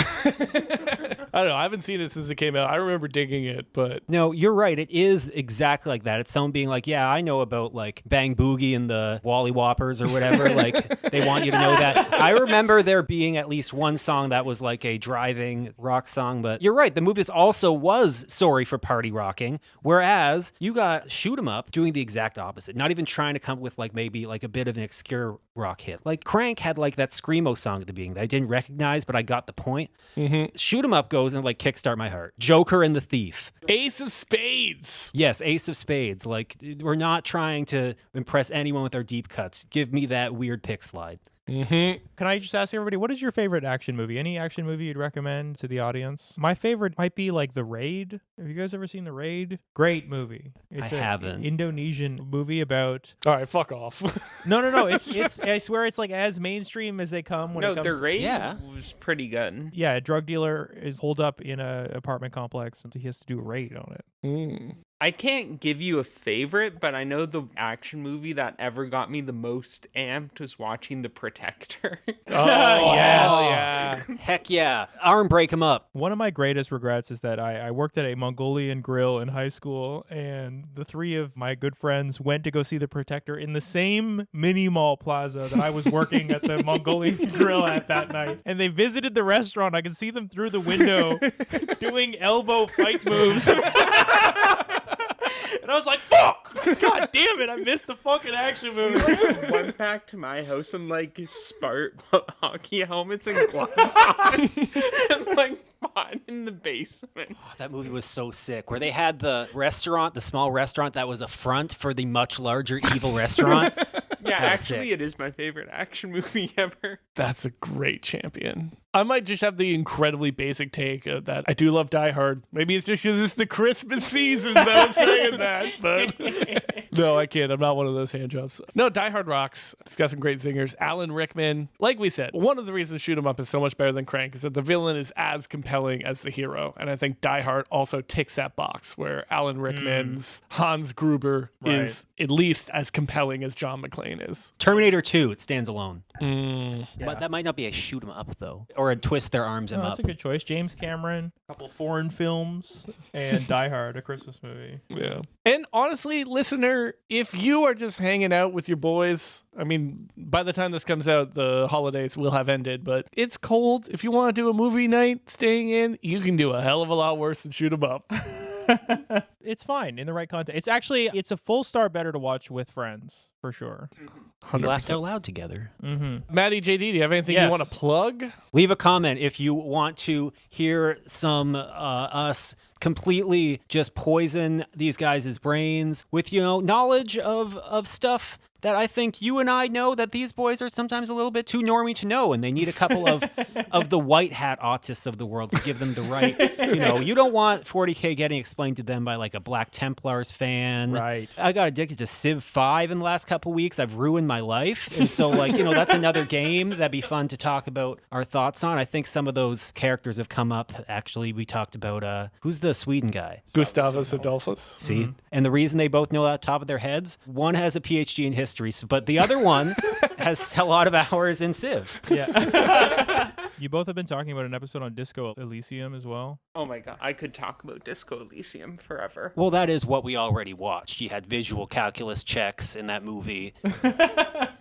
I don't know. I haven't seen it since it came out. I remember digging it, but No, you're right. It is exactly like that. It's someone being like, yeah, I know about like Bang Boogie and the Wally Whoppers or whatever. Like they want you to know that. I remember there being at least one song that was like a driving rock song, but you're right. The movie also was sorry for party rocking, whereas you got Shoot 'Em Up doing the exact opposite. Not even trying to come up with like maybe like a bit of an obscure rock hit. Like Crank had like that Screamo song at the beginning that I didn't recognize, but I got the point. Shoot 'Em Up goes and like Kickstart My Heart. Joker and the Thief. Ace of Spades. Yes, Ace of Spades. Like we're not trying to impress anyone with our deep cuts. Give me that weird pick slide. Can I just ask everybody, what is your favorite action movie? Any action movie you'd recommend to the audience? My favorite might be like The Raid. Have you guys ever seen The Raid? Great movie. It's I haven't. Indonesian movie about... All right, fuck off. No. It's I swear it's like as mainstream as they come when it comes... The Raid was pretty good. Yeah, a drug dealer is holed up in an apartment complex and he has to do a raid on it. I can't give you a favorite, but I know the action movie that ever got me the most amped was watching The Protector. Yeah. Heck yeah. Arm break him up. One of my greatest regrets is that I worked at a Mongolian grill in high school, and the three of my good friends went to go see The Protector in the same mini mall plaza that I was working at the Mongolian grill at that night. And they visited the restaurant. I could see them through the window doing elbow fight moves. And I was like, fuck! God damn it, I missed the fucking action movie. Went back to my house and like Spart hockey helmets and gloves on and like fought in the basement. That movie was so sick. Where they had the restaurant, the small restaurant that was a front for the much larger evil restaurant. Yeah, actually, it is my favorite action movie ever. That's a great champion. I might just have the incredibly basic take that I do love Die Hard. Maybe it's just because it's the Christmas season that I'm saying that, but no, I can't. I'm not one of those hand jobs. No, Die Hard rocks. It's got some great singers. Alan Rickman. Like we said, one of the reasons Shoot 'Em Up is so much better than Crank is that the villain is as compelling as the hero. And I think Die Hard also ticks that box where Alan Rickman's Hans Gruber is at least as compelling as John McClane is. Terminator 2, it stands alone. But that might not be a Shoot 'Em Up, though. Or a twist their arms him up. That's a good choice. James Cameron, a couple foreign films, and Die Hard, a Christmas movie. Yeah. And honestly, listener, if you are just hanging out with your boys, I mean, by the time this comes out, the holidays will have ended, but it's cold. If you want to do a movie night staying in, you can do a hell of a lot worse than Shoot 'Em Up. It's fine in the right context. It's a full star better to watch with friends, for sure. 100%. Laugh out loud together. Maddie, JD, do you have anything you want to plug? Leave a comment if you want to hear some us completely just poison these guys' brains with, knowledge of stuff that I think you and I know that these boys are sometimes a little bit too normie to know, and they need a couple of the white hat autists of the world to give them the right, you don't want 40K getting explained to them by like a Black Templars fan. Right. I got addicted to Civ 5 in the last couple weeks. I've ruined my life. And so that's another game that'd be fun to talk about our thoughts on. I think some of those characters have come up. Actually, we talked about, who's the Sweden guy? Gustavus Adolphus. See? And the reason they both know that top of their heads, one has a PhD in history, but the other one has a lot of hours in Civ. Yeah. You both have been talking about an episode on Disco Elysium as well. Oh my god, I could talk about Disco Elysium forever. Well, that is what we already watched. You had visual calculus checks in that movie.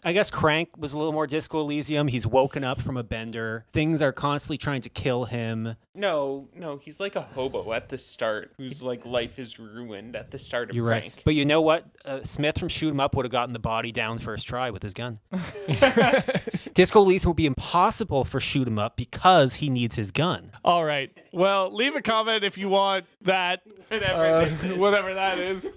I guess Crank was a little more Disco Elysium. He's woken up from a bender. Things are constantly trying to kill him. No, he's like a hobo at the start whose like life is ruined at the start of You're Crank. Right. But you know what? Smith from Shoot 'Em Up would have gotten the body down first try with his gun. Disco Elysium would be impossible for Shoot 'Em Up because he needs his gun. All right. Well, leave a comment if you want that. Whatever that is.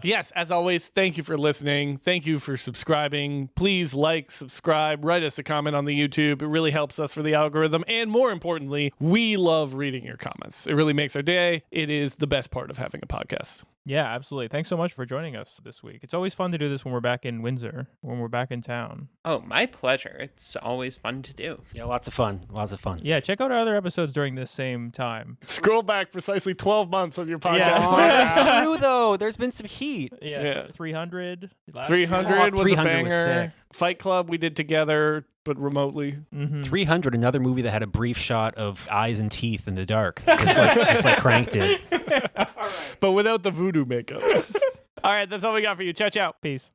Yes, as always, thank you for listening. Thank you for subscribing. Please like, subscribe, write us a comment on the YouTube. It really helps us for the algorithm. And more importantly, we love reading your comments. It really makes our day. It is the best part of having a podcast. Yeah, absolutely. Thanks so much for joining us this week. It's always fun to do this when we're back in Windsor, when we're back in town. Oh, my pleasure. It's always fun to do. Yeah, lots of fun. Lots of fun. Yeah, check out our other episodes during this same time. Scroll back precisely 12 months of your podcast. Yeah. Oh, that's true, though. There's been some heat. Yeah. 300. 300 was a banger. Was sick. Fight Club we did together. but remotely. 300, another movie that had a brief shot of eyes and teeth in the dark, just like Crank did. But without the voodoo makeup. All right, that's all we got for you. Ciao, ciao. Peace.